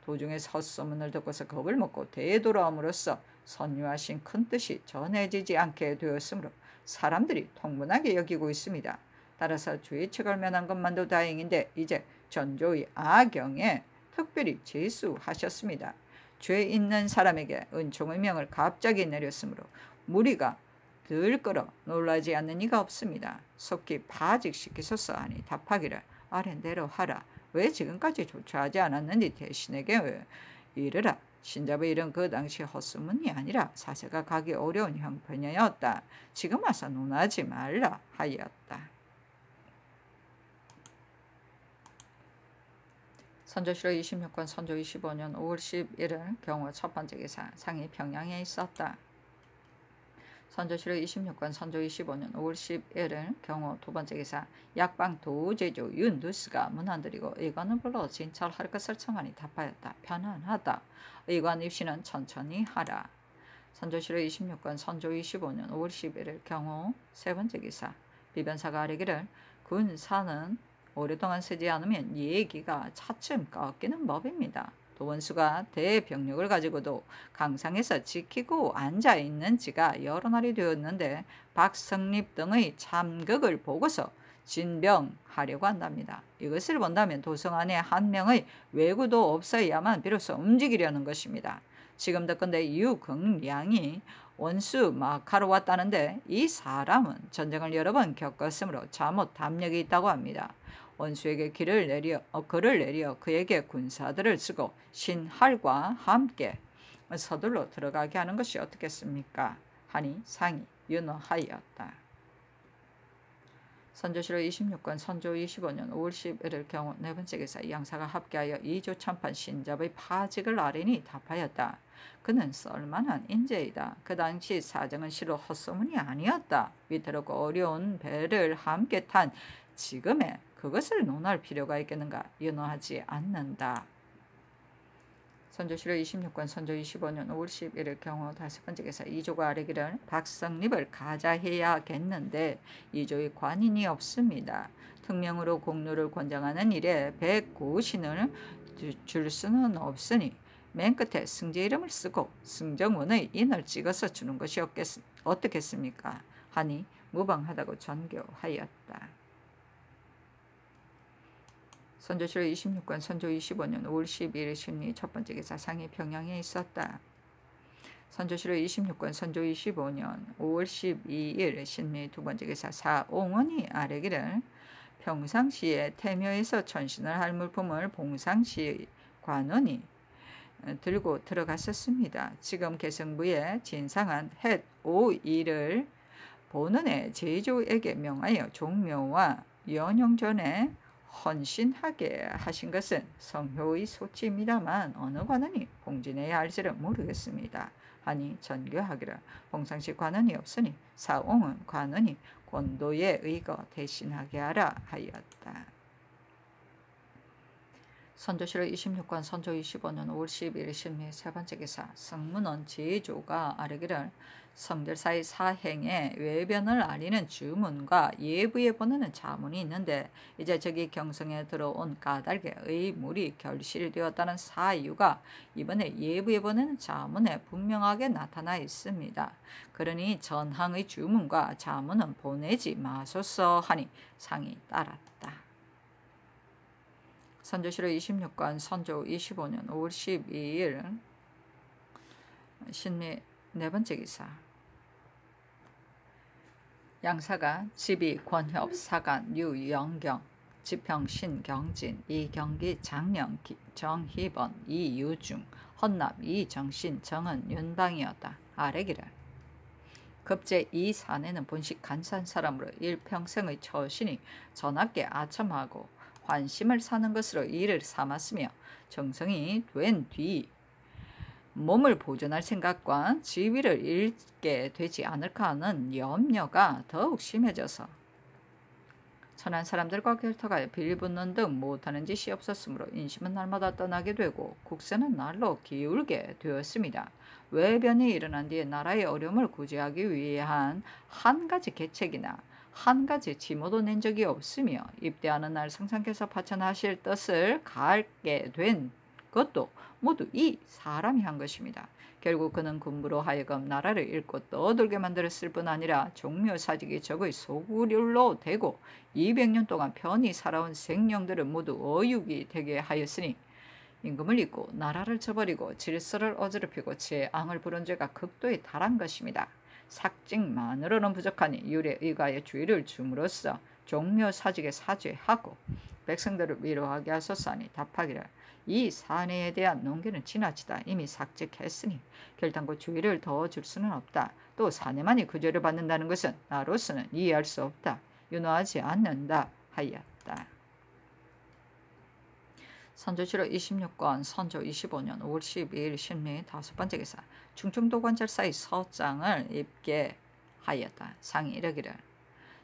도중에 헛소문을 듣고서 겁을 먹고 되돌아옴으로써 선유하신 큰 뜻이 전해지지 않게 되었으므로 사람들이 통분하게 여기고 있습니다. 따라서 주의 책을 면한 것만도 다행인데 이제 전조의 아경에 특별히 제수하셨습니다. 죄 있는 사람에게 은총의 명을 갑자기 내렸으므로 무리가 들끓어 놀라지 않는 이가 없습니다. 속히 파직시키소서 하니 답하기를 아랜대로 하라. 왜 지금까지 조처하지 않았는지 대신에게 이르라. 신잡의 일은 그 당시 헛소문이 아니라 사세가 가기 어려운 형편이었다. 지금 와서 논하지 말라 하였다. 선조실록 26권 선조 25년 5월 11일 경우 첫 번째 기사. 상이 평양에 있었다. 선조실록 26권 선조 25년 5월 11일 경우 두 번째 기사. 약방 도제조 윤두스가 문안드리고 의관을 불러 진찰할 것을 청하니 답하였다. 편안하다. 의관 입시는 천천히 하라. 선조실록 26권 선조 25년 5월 11일 경우 세 번째 기사. 비변사가 아뢰기를 군사는 오랫동안 쓰지 않으면 얘기가 차츰 꺾이는 법입니다. 도원수가 대병력을 가지고도 강상에서 지키고 앉아있는 지가 여러 날이 되었는데 박성립 등의 참극을 보고서 진병하려고 한답니다. 이것을 본다면 도성 안에 한 명의 왜구도 없어야만 비로소 움직이려는 것입니다. 지금 듣건대 유긍량이 원수 막하러 왔다는데 이 사람은 전쟁을 여러 번 겪었으므로 잠옷 담력이 있다고 합니다. 원수에게 그를 내려 그에게 군사들을 쓰고 신할과 함께 서둘러 들어가게 하는 것이 어떻겠습니까? 하니 상이 윤허하였다. 선조실록 26권 선조 25년 5월 11일 경우 네 번째 기사. 양사가 합계하여 2조 참판 신잡의 파직을 아뢰니 답하였다. 그는 썰만한 인재이다. 그 당시 사정은 실로 헛소문이 아니었다. 위태롭고 어려운 배를 함께 탄 지금에 그것을 논할 필요가 있겠는가? 윤허하지 않는다. 선조실록 26권 선조 25년 5월 11일 경우 다섯 번째 기사. 이조가 아뢰기를 박성립을 가자해야겠는데 이조의 관인이 없습니다. 특명으로 공로를 권장하는 일에 백고신을 줄 수는 없으니 맨 끝에 승제 이름을 쓰고 승정원의 인을 찍어서 주는 것이 어떻겠습니까? 하니 무방하다고 전교하였다. 선조실록 26권 선조 25년 5월 12일 심리 첫 번째 기사. 상이 평양에 있었다. 선조실록 26권 선조 25년 5월 12일 심리 두 번째 기사. 사옹원이 아뢰기를 평상시에 태묘에서 천신을 할 물품을 봉상시 관원이 들고 들어갔었습니다. 지금 개성부에 진상한 헷 오이를 보는의 제조에게 명하여 종묘와 연영전에 헌신하게 하신 것은 성효의 소치입니다만 어느 관원이 봉진해야 할지를 모르겠습니다. 하니 전교하기를 봉상시 관원이 없으니 사옹은 관원이 권도의 의거 대신하게 하라 하였다. 선조실록 26권 선조 25년 5월 12일 심리 세 번째 기사. 성문원 제조가 아뢰기를 성들사의 사행에 외변을 알리는 주문과 예부에 보내는 자문이 있는데 이제 저기 경성에 들어온 까닭에 의물이 결실되었다는 사유가 이번에 예부에 보내는 자문에 분명하게 나타나 있습니다. 그러니 전항의 주문과 자문은 보내지 마소서 하니 상이 따랐다. 선조실록 26권 선조 25년 5월 12일 신미 네 번째 기사. 양사가 지비 권협 사간 유영경 지평 신경진 이경기 장령 정희번 이유중 헌납 이정신 정은 윤방이었다. 아래기를 급제 이 사내는 본식 간사한 사람으로 일평생의 처신이 전하께 아첨하고 환심을 사는 것으로 이를 삼았으며 정성이 된 뒤 몸을 보존할 생각과 지위를 잃게 되지 않을까 하는 염려가 더욱 심해져서 천한 사람들과 결탁하여 빌붙는 등 못하는 짓이 없었으므로 인심은 날마다 떠나게 되고 국세는 날로 기울게 되었습니다. 외변이 일어난 뒤에 나라의 어려움을 구제하기 위한 한 가지 계책이나 한 가지 지모도 낸 적이 없으며 입대하는 날 성상께서 파천하실 뜻을 갖게 된 것도 모두 이 사람이 한 것입니다. 결국 그는 군부로 하여금 나라를 잃고 떠돌게 만들었을 뿐 아니라 종묘사직이 적의 소굴로 되고 200년 동안 편히 살아온 생령들을 모두 어육이 되게 하였으니 임금을 잊고 나라를 저버리고 질서를 어지럽히고 재앙을 부른 죄가 극도에 달한 것입니다. 삭직만으로는 부족하니 율에 의가의 주의를 줌으로써 종묘사직에 사죄하고 백성들을 위로하게 하소서 하니 답하기를 이 사내에 대한 논계는 지나치다. 이미 삭직했으니 결단코 주의를 더 줄 수는 없다. 또 사내만이 그 죄를 받는다는 것은 나로서는 이해할 수 없다. 윤호하지 않는다 하였다. 선조실록 26권 선조 25년 5월 12일 신미 다섯 번째 기사. 충청도관찰사의 서장을 입게 하였다. 상이 이르기를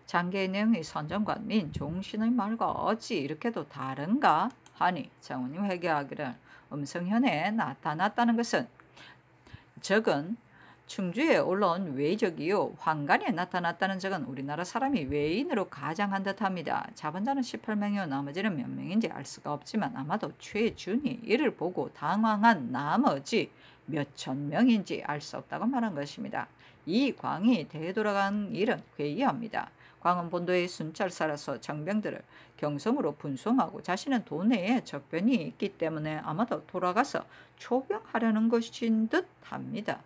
장계의 내용이 선정관 민 종신의 말과 어찌 이렇게도 다른가 하니 장훈이 회개하기를 음성현에 나타났다는 것은 적은 충주에 올라온 외적이요 환관에 나타났다는 적은 우리나라 사람이 외인으로 가장한 듯합니다. 자본자는 18명이요 나머지는 몇 명인지 알 수가 없지만 아마도 최준이 이를 보고 당황한 나머지 몇천 명인지 알 수 없다고 말한 것입니다. 이 광이 되돌아간 일은 괴이합니다. 광은 본도의 순찰사라서 정병들을 경성으로 분송하고 자신은 도내에 적변이 있기 때문에 아마도 돌아가서 초병하려는 것인 듯합니다.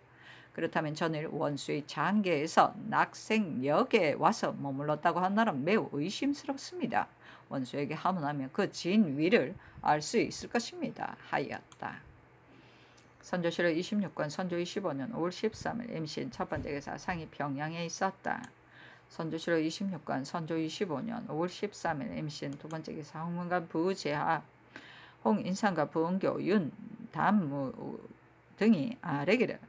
그렇다면 전일 원수의 장계에서 낙생역에 와서 머물렀다고 한다면 매우 의심스럽습니다. 원수에게 하문하면 그 진위를 알 수 있을 것입니다. 하였다. 선조실록 26권 선조 25년 5월 13일 임신 첫 번째 기사. 상이 평양에 있었다. 선조실록 26권 선조 25년 5월 13일 임신 두 번째 기사. 홍문관 부제하 홍인상과 부은교 윤담무 등이 아래기를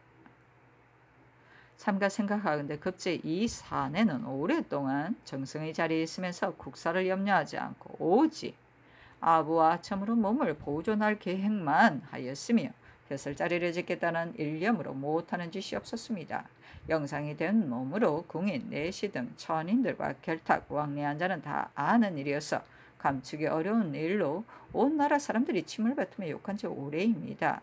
삼가 생각하건대 급제 이 사내는 오랫동안 정성의 자리에 있으면서 국사를 염려하지 않고 오직 아부와 아첨으로 몸을 보존할 계획만 하였으며 벼슬자리를 짓겠다는 일념으로 못하는 짓이 없었습니다. 영상이 된 몸으로 궁인, 내시 등 천인들과 결탁, 왕래한 자는 다 아는 일이어서 감추기 어려운 일로 온 나라 사람들이 침을 뱉으며 욕한 지 오래입니다.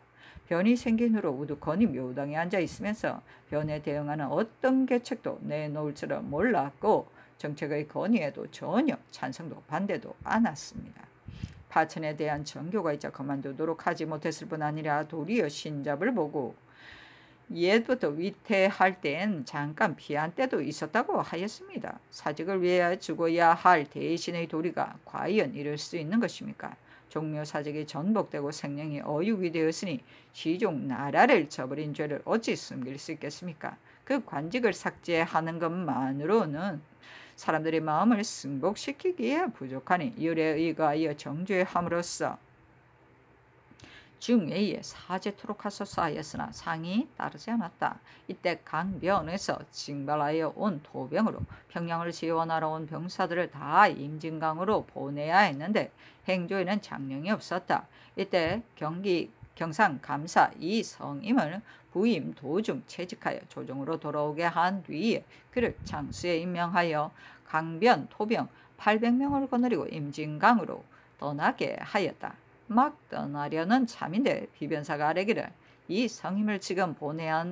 변이 생긴 후로 우두커니 묘당에 앉아 있으면서 변에 대응하는 어떤 계책도 내놓을 줄은 몰랐고 정책의 건의에도 전혀 찬성도 반대도 않았습니다. 파천에 대한 정교가 있자 그만두도록 하지 못했을 뿐 아니라 도리어 신잡을 보고 옛부터 위태할 땐 잠깐 피한 때도 있었다고 하였습니다. 사직을 위해 죽어야 할 대신의 도리가 과연 이럴 수 있는 것입니까? 종묘사직이 전복되고 생명이 어육이 되었으니 시종 나라를 저버린 죄를 어찌 숨길 수 있겠습니까? 그 관직을 삭제하는 것만으로는 사람들의 마음을 승복시키기에 부족하니 율에 의거하여 정죄함으로써 중외에 사죄토록 하소서 하였으나 상이 따르지 않았다. 이때 강변에서 징발하여 온 도병으로 평양을 지원하러 온 병사들을 다 임진강으로 보내야 했는데 행조에는 장령이 없었다. 이때 경상 감사 이성임을 부임 도중 채직하여 조정으로 돌아오게 한 뒤에 그를 장수에 임명하여 강변 토병 800명을 거느리고 임진강으로 떠나게 하였다. 막 떠나려는 참인데 비변사가 아뢰기를 이 성임을 지금 보내야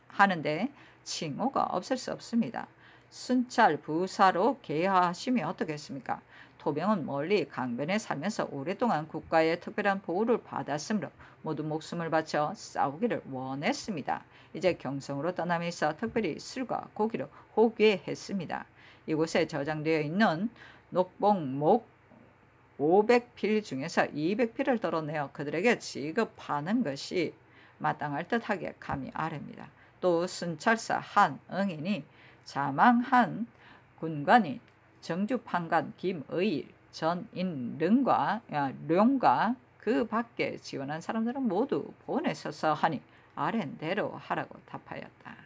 하는데 칭호가 없을 수 없습니다. 순찰 부사로 계하시면 어떻겠습니까? 토병은 멀리 강변에 살면서 오랫동안 국가의 특별한 보호를 받았으므로 모두 목숨을 바쳐 싸우기를 원했습니다. 이제 경성으로 떠나면서 특별히 술과 고기를 호귀했습니다. 이곳에 저장되어 있는 녹봉목 500필 중에서 200필을 덜어내어 그들에게 지급하는 것이 마땅할 듯하게 감히 아뢰입니다. 또 순찰사 한응인이 자망한 군관인 정주판관 김의일 전인릉과 룡과 그 밖에 지원한 사람들은 모두 보내셔서 하니 아랜대로 하라고 답하였다.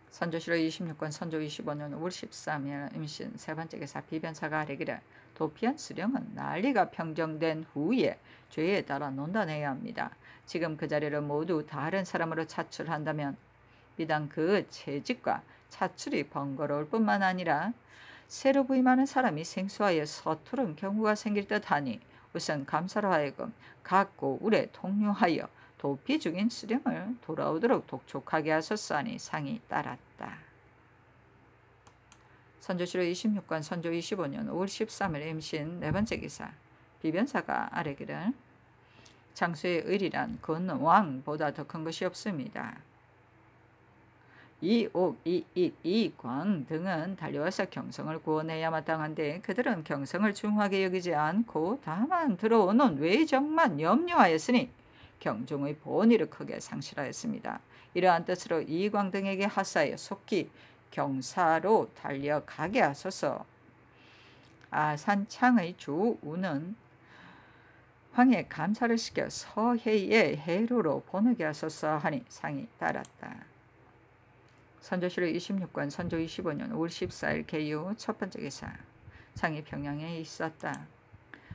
선조실록 26권 선조 25년 5월 13일 임신 세 번째 기사 비변사가 아뢰기를 도피한 수령은 난리가 평정된 후에 죄에 따라 논단해야 합니다. 지금 그 자리를 모두 다른 사람으로 차출한다면 비단 그 채직과 차출이 번거로울 뿐만 아니라 새로 부임하는 사람이 생소하여 서투른 경우가 생길 듯하니 우선 감사로 하여금 각 고을에 통용하여 도피 중인 수령을 돌아오도록 독촉하게 하소서하니 상이 따랐다. 선조실록 26권 선조 25년 5월 13일 임신 네 번째 기사 비변사가 아뢰기를 장수의 의리란 건왕보다 더 큰 것이 없습니다. 이옥, 이익, 이광 등은 달려와서 경성을 구원해야 마땅한데 그들은 경성을 중하게 여기지 않고 다만 들어오는 외적만 염려하였으니 경종의 본의를 크게 상실하였습니다. 이러한 뜻으로 이광 등에게 하사하여 속히 경사로 달려가게 하소서. 아산창의 조우는 황해 감사를 시켜 서해의 해로로 보내게 하소서 하니 상이 따랐다. 선조실록 26권 선조 25년 5월 14일 개유 첫 번째 기사 상이 평양에 있었다.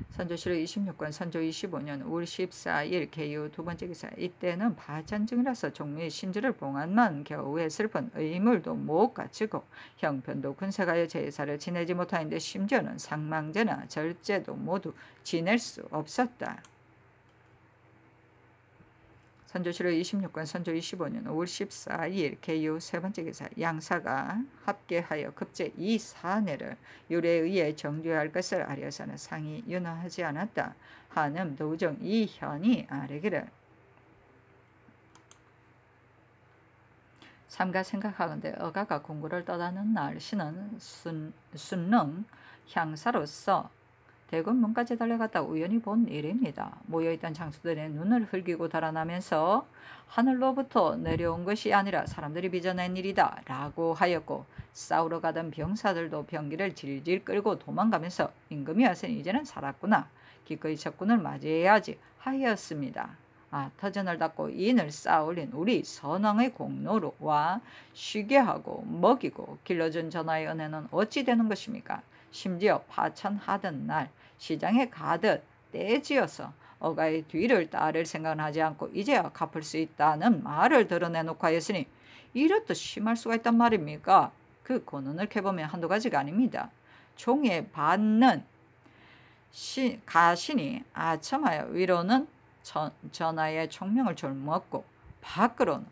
선조실록 26권 선조 25년 5월 14일 개유 두 번째 기사 이때는 파전 중이라서 종묘의 신주를 봉안만 겨우 했을 뿐 의물도 못 갖추고 형편도 군색하여 제사를 지내지 못하는데 심지어는 상망제나 절제도 모두 지낼 수 없었다. 선조실록 26권 선조 25년 5월 14일 개유 세 번째 기사 양사가 합계하여 급제 이 사내를 율에 의해 정죄할 것을 아려서는 상이 윤허하지 않았다. 한음 도정 이현이 아뢰기를 삼가 생각하건대 어가가 궁궐을 떠나는 날 신은 순릉 향사로서 대군 문까지 달려갔다 우연히 본 일입니다. 모여있던 장수들의 눈을 흘기고 달아나면서 하늘로부터 내려온 것이 아니라 사람들이 빚어낸 일이다 라고 하였고 싸우러 가던 병사들도 병기를 질질 끌고 도망가면서 임금이 와서는 이제는 살았구나. 기꺼이 적군을 맞이해야지 하였습니다. 터전을 닫고 인을 쌓아올린 우리 선왕의 공로와 쉬게 하고 먹이고 길러준 전하의 은혜는 어찌 되는 것입니까? 심지어 파천하던 날 시장에 가듯 떼지어서 어가의 뒤를 따를 생각은 하지 않고 이제야 갚을 수 있다는 말을 드러내놓고 하였으니 이렇듯 심할 수가 있단 말입니까? 그 고눈을 캐보면 한두 가지가 아닙니다. 종에 받는 가신이 아첨하여 위로는 전하의 총명을 졸먹고 밖으로는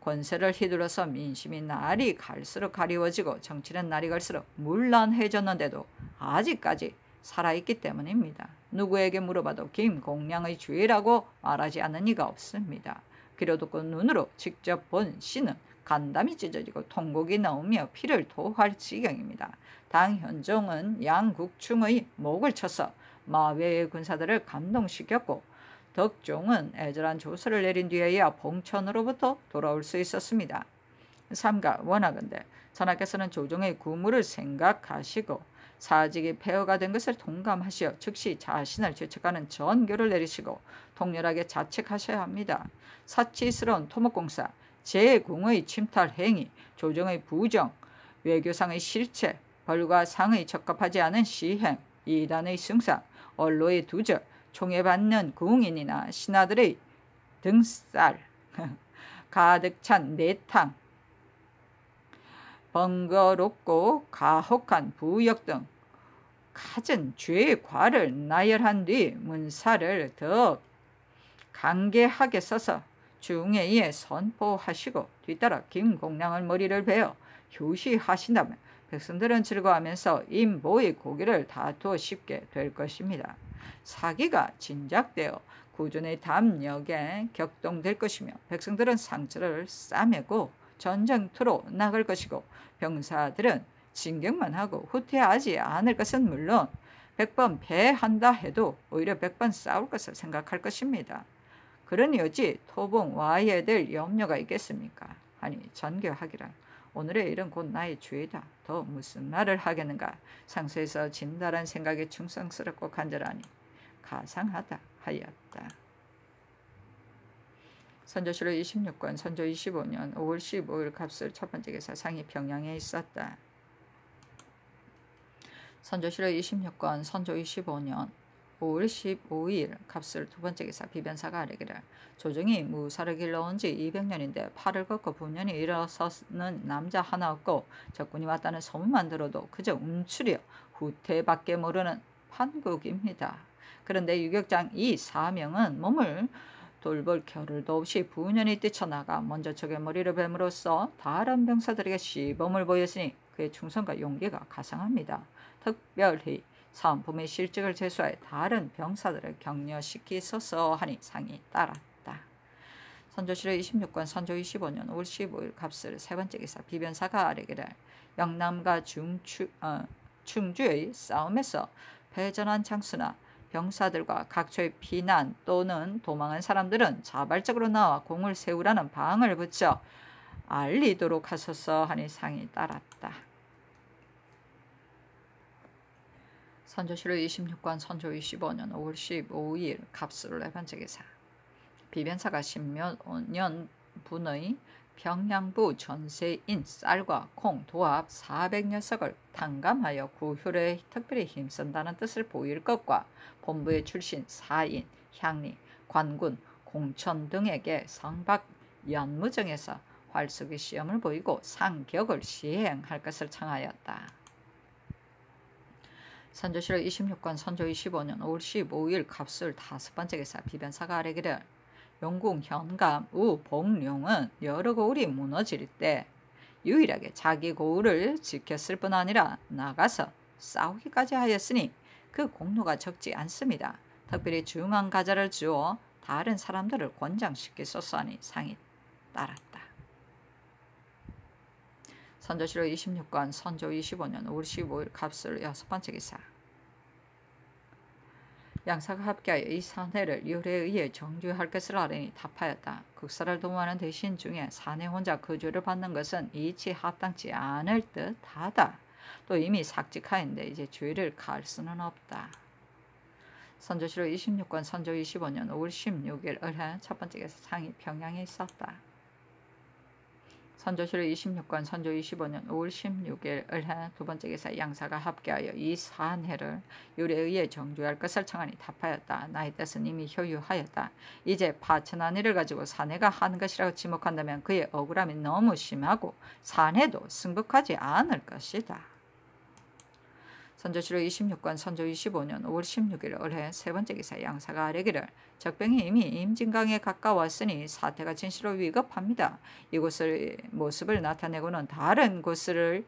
권세를 휘둘러서 민심이 날이 갈수록 가리워지고 정치는 날이 갈수록 문란해졌는데도 아직까지 살아있기 때문입니다. 누구에게 물어봐도 김공량의 주의라고 말하지 않는 이가 없습니다. 귀로 듣고 눈으로 직접 본 신은 간담이 찢어지고 통곡이 나오며 피를 토할 지경입니다. 당 현종은 양국충의 목을 쳐서 마외의 군사들을 감동시켰고 덕종은 애절한 조서를 내린 뒤에야 봉천으로부터 돌아올 수 있었습니다. 삼가 원하건대 전하께서는 조정의 구무를 생각하시고 사직이 폐허가 된 것을 동감하시어 즉시 자신을 죄책하는 전교를 내리시고 통렬하게 자책하셔야 합니다. 사치스러운 토목공사, 제궁의 침탈 행위, 조정의 부정, 외교상의 실체, 벌과 상의 적합하지 않은 시행, 이단의 승상, 언로의 두절, 총애받는 궁인이나 신하들의 등살, 가득 찬 내탕, 번거롭고 가혹한 부역 등 갖은 죄의 과를 나열한 뒤 문사를 더 강개하게 써서 중회에 선포하시고 뒤따라 김공량을 머리를 베어 휴시하신다면 백성들은 즐거워하면서 임보의 고기를 다투어 씹게 될 것입니다. 사기가 진작되어 구준의 담력에 격동될 것이며 백성들은 상처를 싸매고 전쟁터로 나갈 것이고 병사들은 진격만 하고 후퇴하지 않을 것은 물론 100번 패한다 해도 오히려 100번 싸울 것을 생각할 것입니다. 그러니 어찌 토봉 와야 될 염려가 있겠습니까? 하니 전교하기라. 오늘의 일은 곧 나의 주이다. 더 무슨 말을 하겠는가. 상소에서 진달한 생각에 충성스럽고 간절하니 가상하다 하였다. 선조실록 26권 선조 25년 5월 15일 갑술 첫 번째 기사 상이 평양에 있었다. 선조실록 26권 선조 25년 5월 15일 갑술 두 번째 기사 비변사가 아뢰기를 조정이 무사를 길러온 지 200년인데 팔을 걷고 분연히 일어서는 남자 하나 없고 적군이 왔다는 소문만 들어도 그저 움츠려 후퇴밖에 모르는 판국입니다. 그런데 유격장 이 사명은 몸을 돌볼 겨를도 없이 분연히 뛰쳐나가 먼저 적의 머리를 뱀으로써 다른 병사들에게 시범을 보였으니 그의 충성과 용기가 가상합니다. 특별히 사은품의 실직을 제수하여 다른 병사들을 격려시키소서 하니 상이 따랐다. 선조실록 26권 선조 25년 5월 15일 갑술 세 번째 기사 비변사가 아뢰기를 영남과 충주의 싸움에서 패전한 장수나 병사들과 각처의 피난 또는 도망한 사람들은 자발적으로 나와 공을 세우라는 방을 붙여 알리도록 하소서 하니 상이 따랐다. 선조실록 26권 선조 25년 5월 15일 갑술 네 번째 기사 비변사가 10몇 년 분의 평양부 전세인 쌀과 콩, 도합 400녀석을 탕감하여 구효에 특별히 힘쓴다는 뜻을 보일 것과 본부의 출신 사인, 향리, 관군, 공천 등에게 성박 연무정에서 활쏘기 시험을 보이고 상격을 시행할 것을 청하였다. 선조실록 26권 선조 25년 5월 15일 갑술 다섯 번째 기사 비변사가 아뢰기를 용궁 현감 우 복룡은 여러 고을이 무너질 때 유일하게 자기 고을을 지켰을 뿐 아니라 나가서 싸우기까지 하였으니 그 공로가 적지 않습니다. 특별히 중한 가자를 주어 다른 사람들을 권장시키소서 하니 상이 따랐다. 선조실록 26권 선조 25년 5월 15일 갑술 여섯 번째 기사 양사가 합계하여 이 사내를 요래에 의해 정주할 것을 아뢰니 답하였다. 국사를 도모하는 대신 중에 사내 혼자 거주를 받는 것은 이치 합당치 않을 듯하다. 또 이미 삭직하였는데 이제 주의를 가할 수는 없다. 선조실록 26권 선조 25년 5월 16일 을해 첫 번째 기사 상이 평양에 있었다. 선조실록 26권 선조 25년 5월 16일 을해 두 번째 기사 양사가 합계하여 이 사내를 요래에 의해 정주할 것을 청하니 답하였다. 나의 뜻은 이미 효유하였다. 이제 파천한 일을 가지고 사내가 한 것이라고 지목한다면 그의 억울함이 너무 심하고 사내도 승복하지 않을 것이다. 선조실록 26권 선조 25년 5월 16일 을해 세 번째 기사 양사가 아뢰기를 적병이 이미 임진강에 가까웠으니 사태가 진시로 위급합니다. 이곳을 모습을 나타내고는 다른 곳을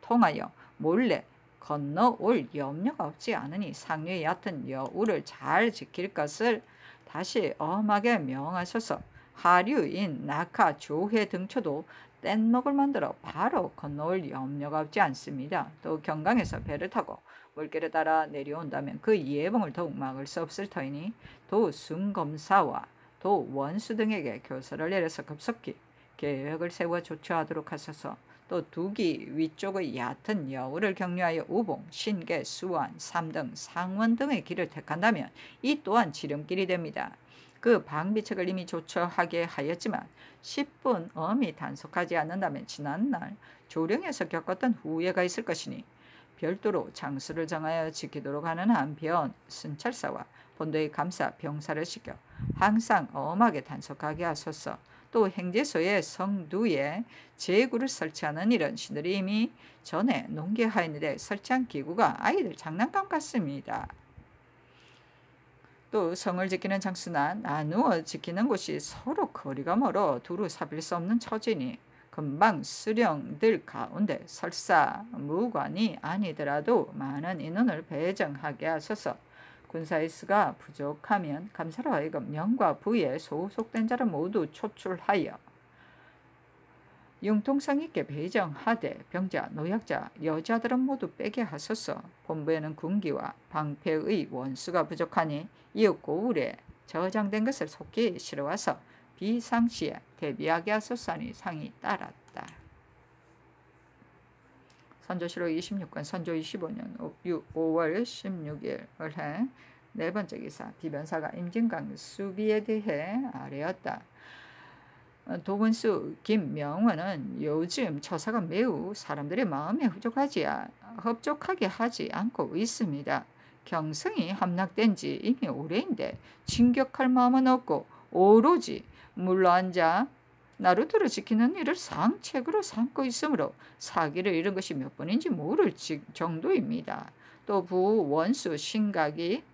통하여 몰래 건너올 염려가 없지 않으니 상류의 얕은 여우를 잘 지킬 것을 다시 엄하게 명하소서. 하류인 낙하 조회 등초도 뗏목을 만들어 바로 건너올 염려가 없지 않습니다. 또 경강에서 배를 타고 물길을 따라 내려온다면 그 예봉을 더욱 막을 수 없을 터이니 도 순검사와 도 원수 등에게 교서를 내려서 급속히 계획을 세워 조처하도록 하소서. 또 두기 위쪽의 얕은 여우를 격려하여 우봉, 신계, 수완, 삼등, 상원 등의 길을 택한다면 이 또한 지름길이 됩니다. 그 방비책을 이미 조처하게 하였지만 10분 엄히 단속하지 않는다면 지난날 조령에서 겪었던 후회가 있을 것이니 별도로 장수를 정하여 지키도록 하는 한편 순찰사와 본도의 감사, 병사를 시켜 항상 엄하게 단속하게 하소서. 또 행제소의 성두에 제구를 설치하는 일은 신들이 이미 전에 농계하였는데 설치한 기구가 아이들 장난감 같습니다. 또 성을 지키는 장수나 나누어 지키는 곳이 서로 거리가 멀어 두루 사빌 수 없는 처지니 금방 수령들 가운데 설사 무관이 아니더라도 많은 인원을 배정하게 하소서. 군사의 수가 부족하면 감사로 하여금 명과 부에 소속된 자를 모두 초출하여 융통성 있게 배정하되 병자, 노약자, 여자들은 모두 빼게 하소서. 본부에는 군기와 방패의 원수가 부족하니 이웃 고을에 저장된 것을 속히 실어와서 비상시에 대비하게 하소서 하니 상이 따랐다. 선조실록 26권 선조 25년 5월 16일 올해 네 번째 기사. 비변사가 임진강 수비에 대해 아뢰었다. 도군수 김명원은 요즘 처사가 매우 사람들의 마음에 흡족하게 하지 않고 있습니다. 경성이 함락된 지 이미 오래인데 진격할 마음은 없고 오로지 물러앉아 나루터를 지키는 일을 상책으로 삼고 있으므로 사기를 잃은 것이 몇 번인지 모를 정도입니다. 또 부원수 신각이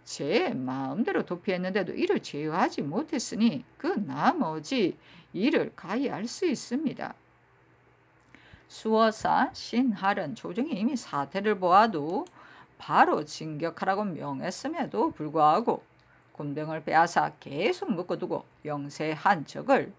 제 마음대로 도피했는데도 이를 제어하지 못했으니 그 나머지 일을 가히 알 수 있습니다. 수어사 신할은 조정이 이미 사태를 보아도 바로 진격하라고 명했음에도 불구하고 군병을 빼앗아 계속 묶어두고 영세한 적을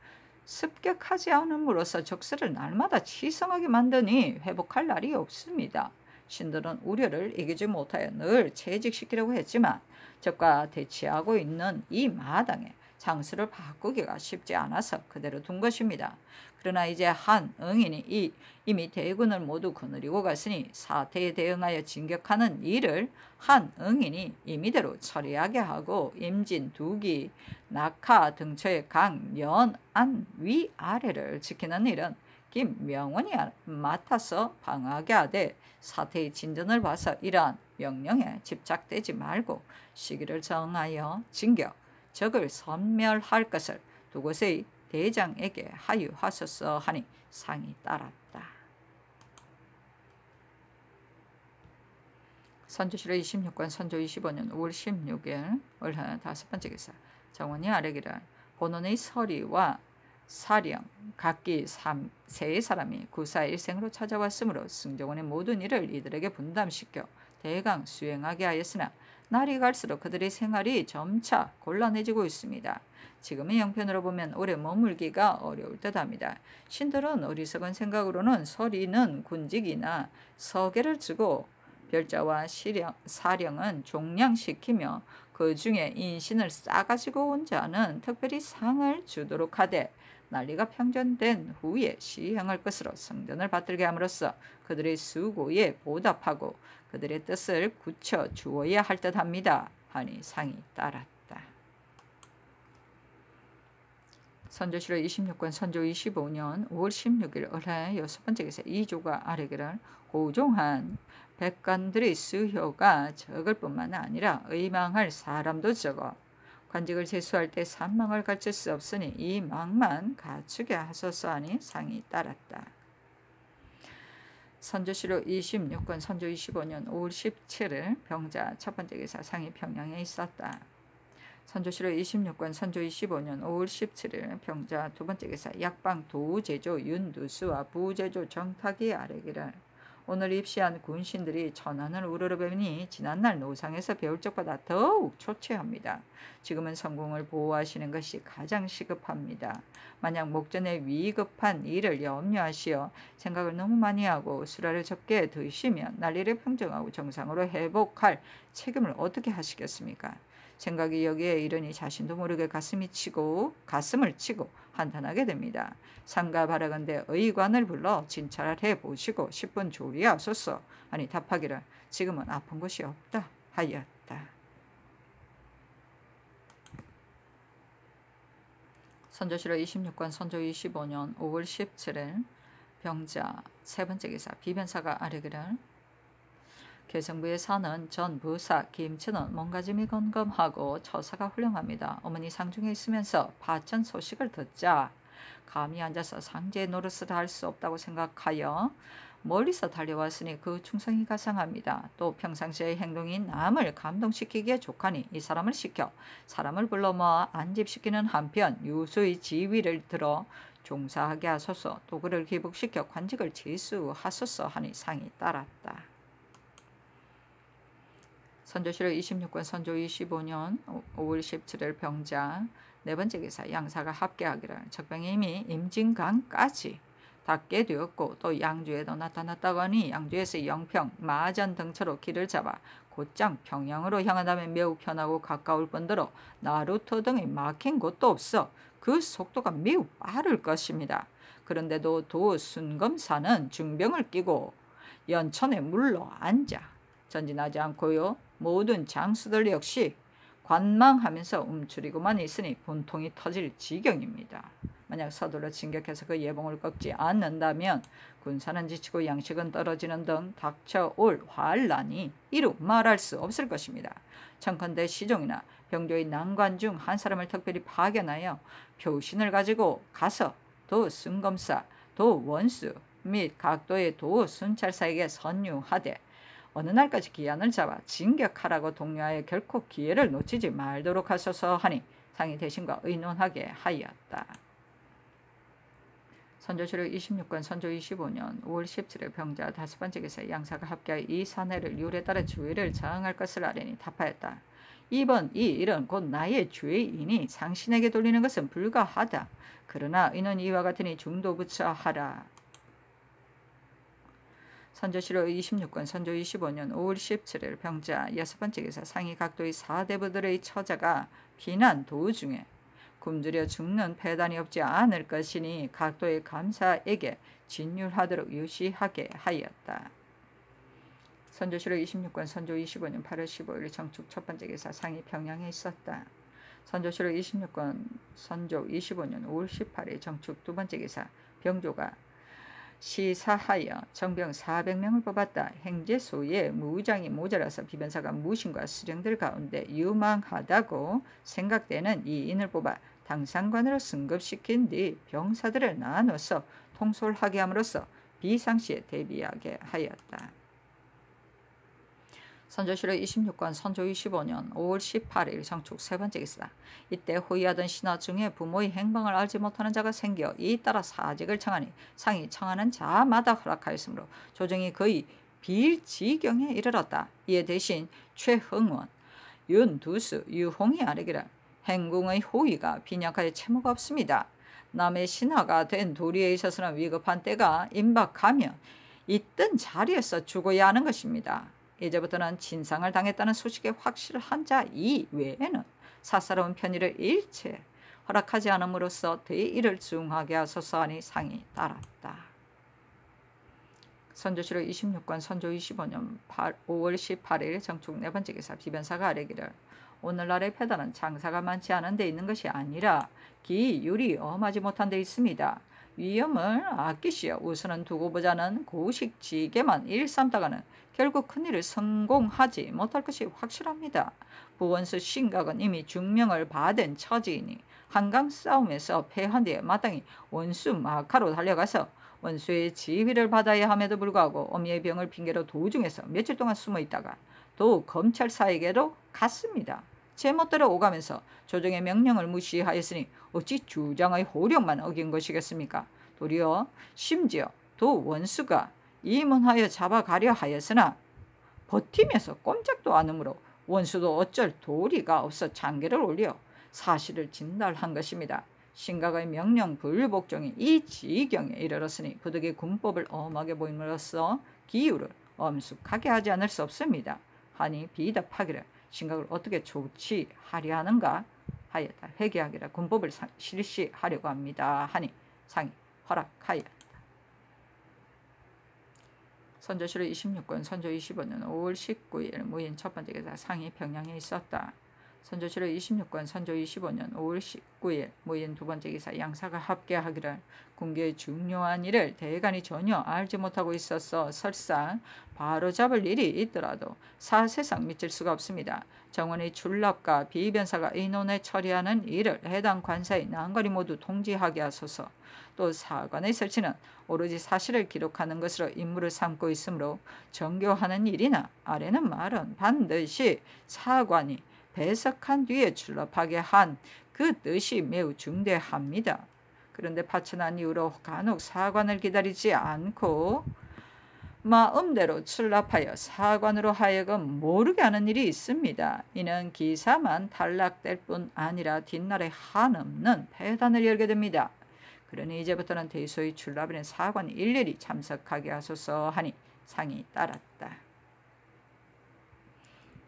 습격하지 않음으로써 적세를 날마다 치성하게 만드니 회복할 날이 없습니다. 신들은 우려를 이기지 못하여 늘 채직시키려고 했지만 적과 대치하고 있는 이 마당에 장수를 바꾸기가 쉽지 않아서 그대로 둔 것입니다. 그러나 이제 한응인이 이미 대군을 모두 거느리고 갔으니 사태에 대응하여 진격하는 일을 한응인이 임의대로 처리하게 하고 임진, 두기, 낙하 등처의 강, 연, 안, 위, 아래를 지키는 일은 김명원이 맡아서 방하게 하되 사태의 진전을 봐서 이러한 명령에 집착되지 말고 시기를 정하여 진격, 적을 섬멸할 것을 두 곳의 대장에게 하유하소서 하니 상이 따랐다. 선조실록 26권 선조 25년 5월 16일 올해 다섯 번째 기사. 정원이 아뢰기를 본원의 서리와 사령 각기 세 사람이 구사일생으로 찾아왔으므로 승정원의 모든 일을 이들에게 분담시켜 대강 수행하게 하였으나 날이 갈수록 그들의 생활이 점차 곤란해지고 있습니다. 지금의 형편으로 보면 오래 머물기가 어려울 듯합니다. 신들은 어리석은 생각으로는 서리는 군직이나 서계를 주고 별자와 사령은 종량시키며 그 중에 인신을 싸가지고 온 자는 특별히 상을 주도록 하되 난리가 평전된 후에 시행할 것으로 성전을 받들게 함으로써 그들의 수고에 보답하고 그들의 뜻을 굳혀 주어야 할 듯합니다. 하니 상이 따랐다. 선조실록 26권 선조 25년 5월 16일 올해 여섯 번째 기사. 이조가 아뢰기를 고종한 백관들의 수효가 적을 뿐만 아니라 의망할 사람도 적어 관직을 제수할 때 산망을 갖출 수 없으니 이 망만 갖추게 하소서 하니 상이 따랐다. 선조실록 26권 선조 25년 5월 17일 병자 첫 번째 기사. 상이 평양에 있었다. 선조실록 26권 선조 25년 5월 17일 병자 두 번째 기사. 약방 도제조 윤두수와 부제조 정탁이 아뢰기를 오늘 입시한 군신들이 천안을 우러러보니 지난날 노상에서 배울 적보다 더욱 초췌합니다. 지금은 성공을 보호하시는 것이 가장 시급합니다. 만약 목전에 위급한 일을 염려하시어 생각을 너무 많이 하고 수라를 적게 드시면 난리를 평정하고 정상으로 회복할 책임을 어떻게 하시겠습니까? 생각이 여기에 이르니 자신도 모르게 가슴을 치고 한탄하게 됩니다. 상가 바라건대 의관을 불러 진찰을 해보시고 10분 조리하소서 하니 답하기를 지금은 아픈 곳이 없다 하였다. 선조실록 26권 선조 25년 5월 17일 병자 세 번째 기사. 비변사가 아뢰기를 개성부에 사는 전 부사 김치는 몸가짐이 건검하고 처사가 훌륭합니다. 어머니 상중에 있으면서 파천 소식을 듣자 감히 앉아서 상제 노릇을 할 수 없다고 생각하여 멀리서 달려왔으니 그 충성이 가상합니다. 또 평상시의 행동이 남을 감동시키기에 족하니 이 사람을 시켜 사람을 불러 모아 안집시키는 한편 유수의 지위를 들어 종사하게 하소서. 또 그를 귀복시켜 관직을 지수하소서 하니 상이 따랐다. 선조실록 26권 선조 25년 5월 17일 병자. 네 번째 기사 양사가 합계하기를 적병이 이미 임진강까지 닿게 되었고 또 양주에도 나타났다고 하니 양주에서 영평, 마전 등처로 길을 잡아 곧장 평양으로 향한다면 매우 편하고 가까울 뿐더러 나루터 등이 막힌 곳도 없어 그 속도가 매우 빠를 것입니다. 그런데도 도 순검사는 중병을 끼고 연천에 물러 앉아 전진하지 않고요. 모든 장수들 역시 관망하면서 움츠리고만 있으니 분통이 터질 지경입니다. 만약 서둘러 진격해서 그 예봉을 꺾지 않는다면 군사는 지치고 양식은 떨어지는 등 닥쳐올 환란이 이루 말할 수 없을 것입니다. 청컨대 시종이나 병조의 난관 중 한 사람을 특별히 파견하여 표신을 가지고 가서 도 순검사, 도 원수 및 각도의 도 순찰사에게 선유하되 어느 날까지 기한을 잡아 진격하라고 독려하여 결코 기회를 놓치지 말도록 하소서 하니 상이 대신과 의논하게 하였다. 선조실록 26권 선조 25년 5월 17일 병자 다섯 번째 기사 양사가 합계하여 이 사내를 율에 따라 주의를 저항할 것을 아뢰니 답하였다. 이번 이 일은 곧 나의 죄이니 상신에게 돌리는 것은 불가하다. 그러나 이는 이와 같으니 중도부처하라. 선조실록 26권 선조 25년 5월 17일 병자 여섯 번째 기사 상이 각도의 사대부들의 처자가 비난 도중에 굶주려 죽는 패단이 없지 않을 것이니 각도의 감사에게 진율하도록 유시하게 하였다. 선조실록 26권 선조 25년 8월 15일 정축 첫 번째 기사 상이 평양에 있었다. 선조실록 26권 선조 25년 5월 18일 정축 두 번째 기사 병조가 시사하여 정병 400명을 뽑았다. 행제소에 무장이 모자라서 비변사가 무신과 수령들 가운데 유망하다고 생각되는 이 인을 뽑아 당상관으로 승급시킨 뒤 병사들을 나눠서 통솔하게 함으로써 비상시에 대비하게 하였다. 선조실록 26권 선조 25년 5월 18일 정축 세 번째 기사다. 이때 호위하던 신하 중에 부모의 행방을 알지 못하는 자가 생겨 이에 따라 사직을 청하니 상이 청하는 자마다 허락하였으므로 조정이 거의 빌지경에 이르렀다. 이에 대신 최흥원, 윤두수, 유홍이 아뢰기를 행궁의 호위가 빈약하여 채무가 없습니다. 남의 신하가 된 도리에 있어서는 위급한 때가 임박하면 있던 자리에서 죽어야 하는 것입니다. 이제부터는 진상을 당했다는 소식이 확실한 자 이외에는 사사로운 편의를 일체 허락하지 않음으로써 대의를 중하게 하소서 하니 상이 따랐다. 선조실록 26권 선조 25년 5월 18일 정축 네 번째 기사 비변사가 아뢰기를 오늘날의 패단은 장사가 많지 않은 데 있는 것이 아니라 기율이 엄하지 못한 데 있습니다. 위험을 아끼시어 우선은 두고 보자는 고식지게만 일삼다가는 결국 큰일을 성공하지 못할 것이 확실합니다. 부원수 신각은 이미 중명을 받은 처지이니 한강 싸움에서 패한 뒤에 마땅히 원수 마카로 달려가서 원수의 지휘를 받아야 함에도 불구하고 어미의 병을 핑계로 도중에서 며칠 동안 숨어 있다가 또 검찰사에게로 갔습니다. 제멋대로 오가면서 조정의 명령을 무시하였으니 어찌 주장의 호령만 어긴 것이겠습니까? 도리어 심지어 도 원수가 임원하여 잡아가려 하였으나 버티면서 꼼짝도 않으므로 원수도 어쩔 도리가 없어 장계를 올려 사실을 진달한 것입니다. 신각의 명령 불복종이 이 지경에 이르렀으니 부득이 군법을 엄하게 보임으로써 기율을 엄숙하게 하지 않을 수 없습니다. 하니 비답하기를 신각을 어떻게 조치하려 하는가 하였다. 회개하기라 군법을 실시하려고 합니다. 하니 상이 허락하였다. 선조실록 26권 선조 25년 5월 19일 무인 첫 번째 기사 상이 평양에 있었다. 선조실록 26권 선조 25년 5월 19일 무인 두 번째 기사 양사가 합계하기를 군계의 중요한 일을 대간이 전혀 알지 못하고 있어서 설사 바로잡을 일이 있더라도 사세상 믿을 수가 없습니다. 정원의 출납과 비변사가 의논에 처리하는 일을 해당 관사의 난관이 모두 통지하게 하소서. 또 사관의 설치는 오로지 사실을 기록하는 것으로 임무를 삼고 있으므로 정교하는 일이나 아래는 말은 반드시 사관이 배석한 뒤에 출납하게 한 그 뜻이 매우 중대합니다. 그런데 파천한 이후로 간혹 사관을 기다리지 않고 마음대로 출납하여 사관으로 하여금 모르게 하는 일이 있습니다. 이는 기사만 탈락될 뿐 아니라 뒷날에 한없는 폐단을 열게 됩니다. 그러니 이제부터는 대소의 출납에는 사관이 일일이 참석하게 하소서 하니 상이 따랐다.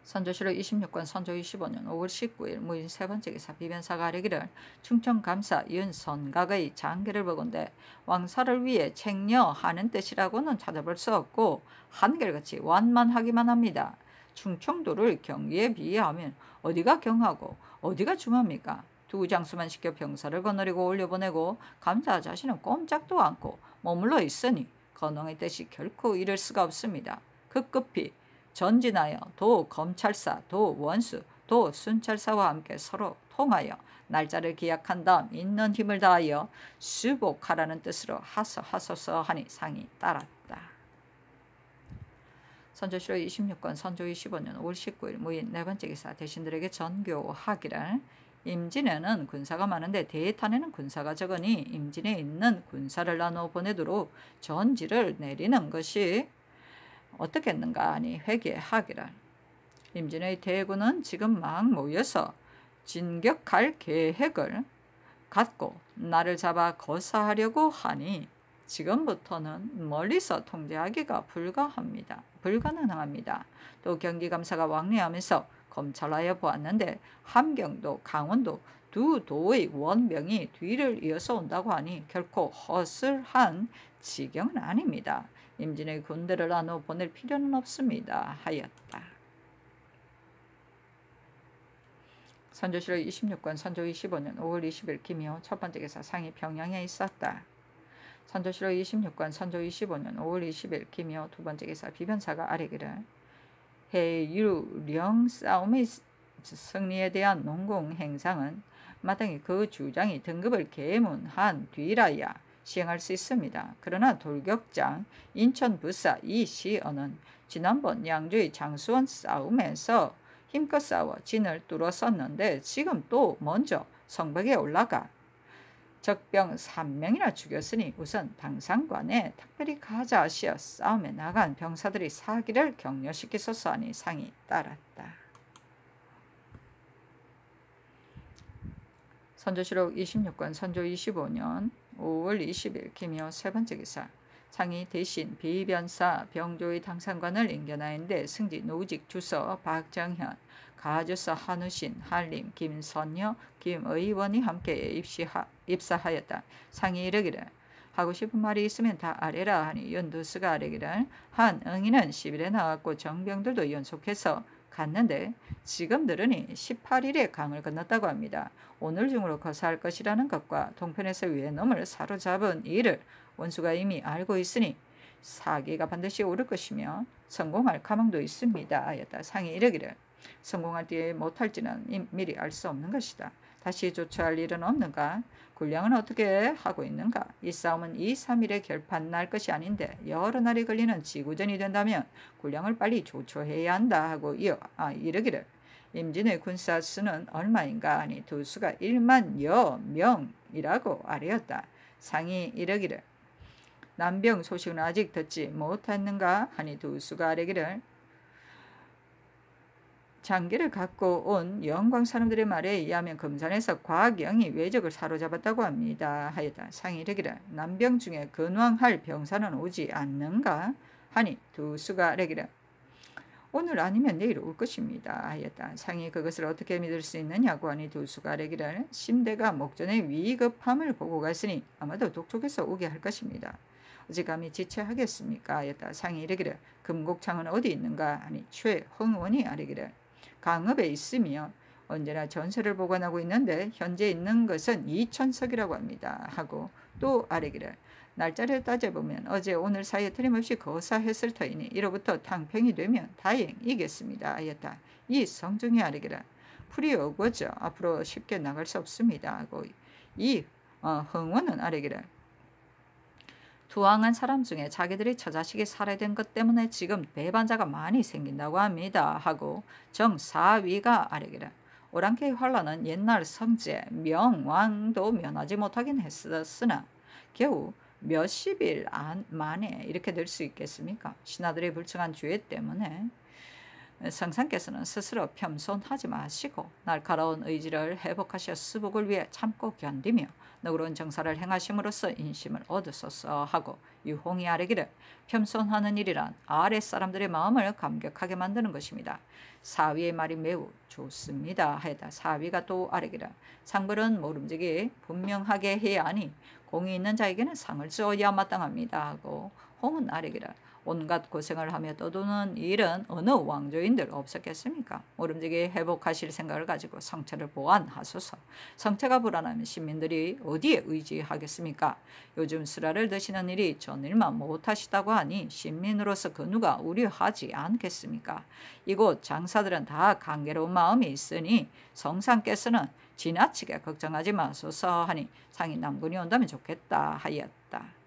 선조실록 26권 선조 25년 5월 19일 무인 세 번째 기사 비변사가 아뢰기를 충청감사 윤선각의 장계를 보건대 왕사를 위해 책녀하는 뜻이라고는 찾아볼 수 없고 한결같이 완만하기만 합니다. 충청도를 경기에 비하면 어디가 경하고 어디가 중합니까? 두 장수만 시켜 병사를 거느리고 올려보내고 감사 자신은 꼼짝도 않고 머물러 있으니 건왕의 뜻이 결코 이를 수가 없습니다. 급급히 전진하여 도 검찰사, 도 원수, 도 순찰사와 함께 서로 통하여 날짜를 기약한 다음 있는 힘을 다하여 수복하라는 뜻으로 하소서 하니 상이 따랐다. 선조실록 26권 선조 25년 5월 19일 무인 네 번째 기사 대신들에게 전교하기를 임진에는 군사가 많은데 대탄에는 군사가 적으니 임진에 있는 군사를 나누어 보내도록 전지를 내리는 것이 어떻겠는가 하니 회개하기를 임진의 대군은 지금 막 모여서 진격할 계획을 갖고 나를 잡아 거사하려고 하니 지금부터는 멀리서 통제하기가 불가능합니다. 또 경기감사가 왕래하면서 검찰하여 보았는데 함경도 강원도 두 도의 원병이 뒤를 이어서 온다고 하니 결코 허술한 지경은 아닙니다. 임진의 군대를 나누어 보낼 필요는 없습니다. 하였다. 선조실록 26권 선조 25년 5월 20일 김효 첫 번째 기사 상이 평양에 있었다. 선조실록 26권 선조 25년 5월 20일 김효 두 번째 기사 비변사가 아뢰기를 해유령 싸움의 승리에 대한 농공 행상은 마땅히 그 주장이 등급을 계문한 뒤라야 시행할 수 있습니다. 그러나 돌격장 인천부사 이시언은 지난번 양주의 장수원 싸움에서 힘껏 싸워 진을 뚫었었는데 지금 또 먼저 성벽에 올라가 적병 3명이나 죽였으니 우선 당상관에 특별히 가자 하시어 싸움에 나간 병사들이 사기를 격려시키소서 하니 상이 따랐다. 선조실록 26권 선조 25년 5월 20일 김효 세 번째 기사 상이 대신 비변사 병조의 당상관을 임견하였는데 승지 노직 주서 박정현 가주서 한우신 한림 김선녀 김의원이 함께 입사하였다. 상이 이르기를 하고 싶은 말이 있으면 다 아뢰라 하니 윤두수가 아뢰기를 한응이는 10일에 나왔고 정병들도 연속해서 갔는데 지금 들으니 18일에 강을 건넜다고 합니다. 오늘 중으로 거사할 것이라는 것과 동편에서 외놈을 사로잡은 일을 원수가 이미 알고 있으니 사기가 반드시 오를 것이며 성공할 가망도 있습니다. 하였다. 상이 이르기를 성공할지 못할지는 미리 알 수 없는 것이다. 다시 조처할 일은 없는가? 군량은 어떻게 하고 있는가? 이 싸움은 2, 3일에 결판 날 것이 아닌데 여러 날이 걸리는 지구전이 된다면 군량을 빨리 조처해야 한다 하고 이르기를 임진의 군사 수는 얼마인가 하니 두 수가 1만여 명이라고 아뢰었다. 상이 이르기를 남병 소식은 아직 듣지 못했는가 하니 두 수가 아뢰기를 장기를 갖고 온 영광 사람들의 말에 의하면 금산에서 과경이 왜적을 사로잡았다고 합니다. 하였다. 상이 이르기를 남병 중에 근왕할 병사는 오지 않는가 하니 두 수가 아뢰기를 오늘 아니면 내일 올 것입니다. 하였다. 상이 그것을 어떻게 믿을 수 있느냐고 하니 두 수가 아뢰기를 심대가 목전의 위급함을 보고 갔으니 아마도 독촉에서 오게 할 것입니다. 어찌 감히 지체하겠습니까? 하였다. 상이 이르기를 금곡창은 어디 있는가 하니 최흥원이 아뢰기를 강읍에 있으며 언제나 전세를 보관하고 있는데 현재 있는 것은 2천석이라고 합니다. 하고 또 아뢰기를 날짜를 따져보면 어제 오늘 사이에 틀림없이 거사했을 터이니 이로부터 탕평이 되면 다행이겠습니다. 하였다. 이 성중이 아뢰기를 풀이 어거져 앞으로 쉽게 나갈 수 없습니다. 하고 이 흥원은 아뢰기를 투항한 사람 중에 자기들의 처자식이 살해된 것 때문에 지금 배반자가 많이 생긴다고 합니다. 하고 정사위가 아뢰기를 오랑캐의 환란은 옛날 성제 명왕도 면하지 못하긴 했었으나 겨우 몇십 일 만에 이렇게 될 수 있겠습니까? 신하들의 불청한 주의 때문에 성상께서는 스스로 겸손하지 마시고 날카로운 의지를 회복하셔 수복을 위해 참고 견디며 너그러운 정사를 행하심으로써 인심을 얻으소서 하고 유홍이 아뢰기를 겸손하는 일이란 아랫사람들의 마음을 감격하게 만드는 것입니다. 사위의 말이 매우 좋습니다 하였다. 사위가 또 아뢰기를 상벌은 모름지기 분명하게 해야 하니 공이 있는 자에게는 상을 주어야 마땅합니다 하고 홍은 아뢰기를 온갖 고생을 하며 떠도는 일은 어느 왕조인들 없었겠습니까? 모름지기 회복하실 생각을 가지고 성체를 보완하소서. 성체가 불안하면 시민들이 어디에 의지하겠습니까? 요즘 수라를 드시는 일이 전일만 못하시다고 하니 시민으로서 그 누가 우려하지 않겠습니까? 이곳 장사들은 다 간계로운 마음이 있으니 성상께서는 지나치게 걱정하지 마소서 하니 상이 남군이 온다면 좋겠다 하였다.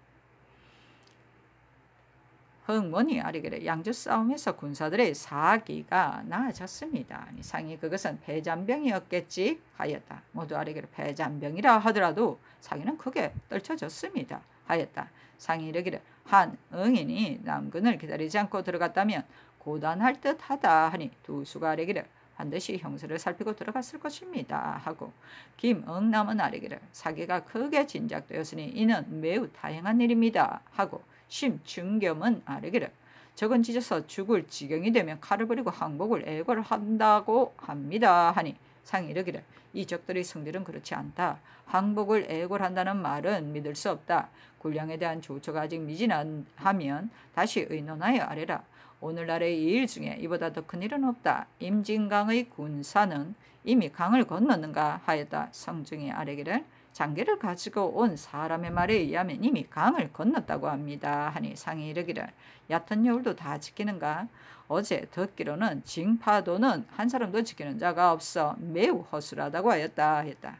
흥문이 아뢰기를 양주 싸움에서 군사들의 사기가 나아졌습니다. 상이 그것은 패잔병이었겠지 하였다. 모두 아뢰기를 패잔병이라 하더라도 사기는 크게 떨쳐졌습니다 하였다. 상이 이르기를 한 응인이 남군을 기다리지 않고 들어갔다면 고단할 듯하다 하니 두 수가 아뢰기를 반드시 형세를 살피고 들어갔을 것입니다 하고 김응남은 아뢰기를 사기가 크게 진작되었으니 이는 매우 다행한 일입니다 하고 심중겸은 아뢰기를 적은 찢어서 죽을 지경이 되면 칼을 버리고 항복을 애걸한다고 합니다 하니 상이 이르기를 이 적들의 성질은 그렇지 않다. 항복을 애걸한다는 말은 믿을 수 없다. 군량에 대한 조처가 아직 미진하면 다시 의논하여 아뢰라. 오늘날의 이 일 중에 이보다 더 큰 일은 없다. 임진강의 군사는 이미 강을 건넜는가 하였다. 성중이 아뢰기를 장계를 가지고 온 사람의 말에 의하면 이미 강을 건넜다고 합니다 하니 상이 이르기를 얕은 여울도 다 지키는가? 어제 듣기로는 징파도는 한 사람도 지키는 자가 없어 매우 허술하다고 하였다 했다.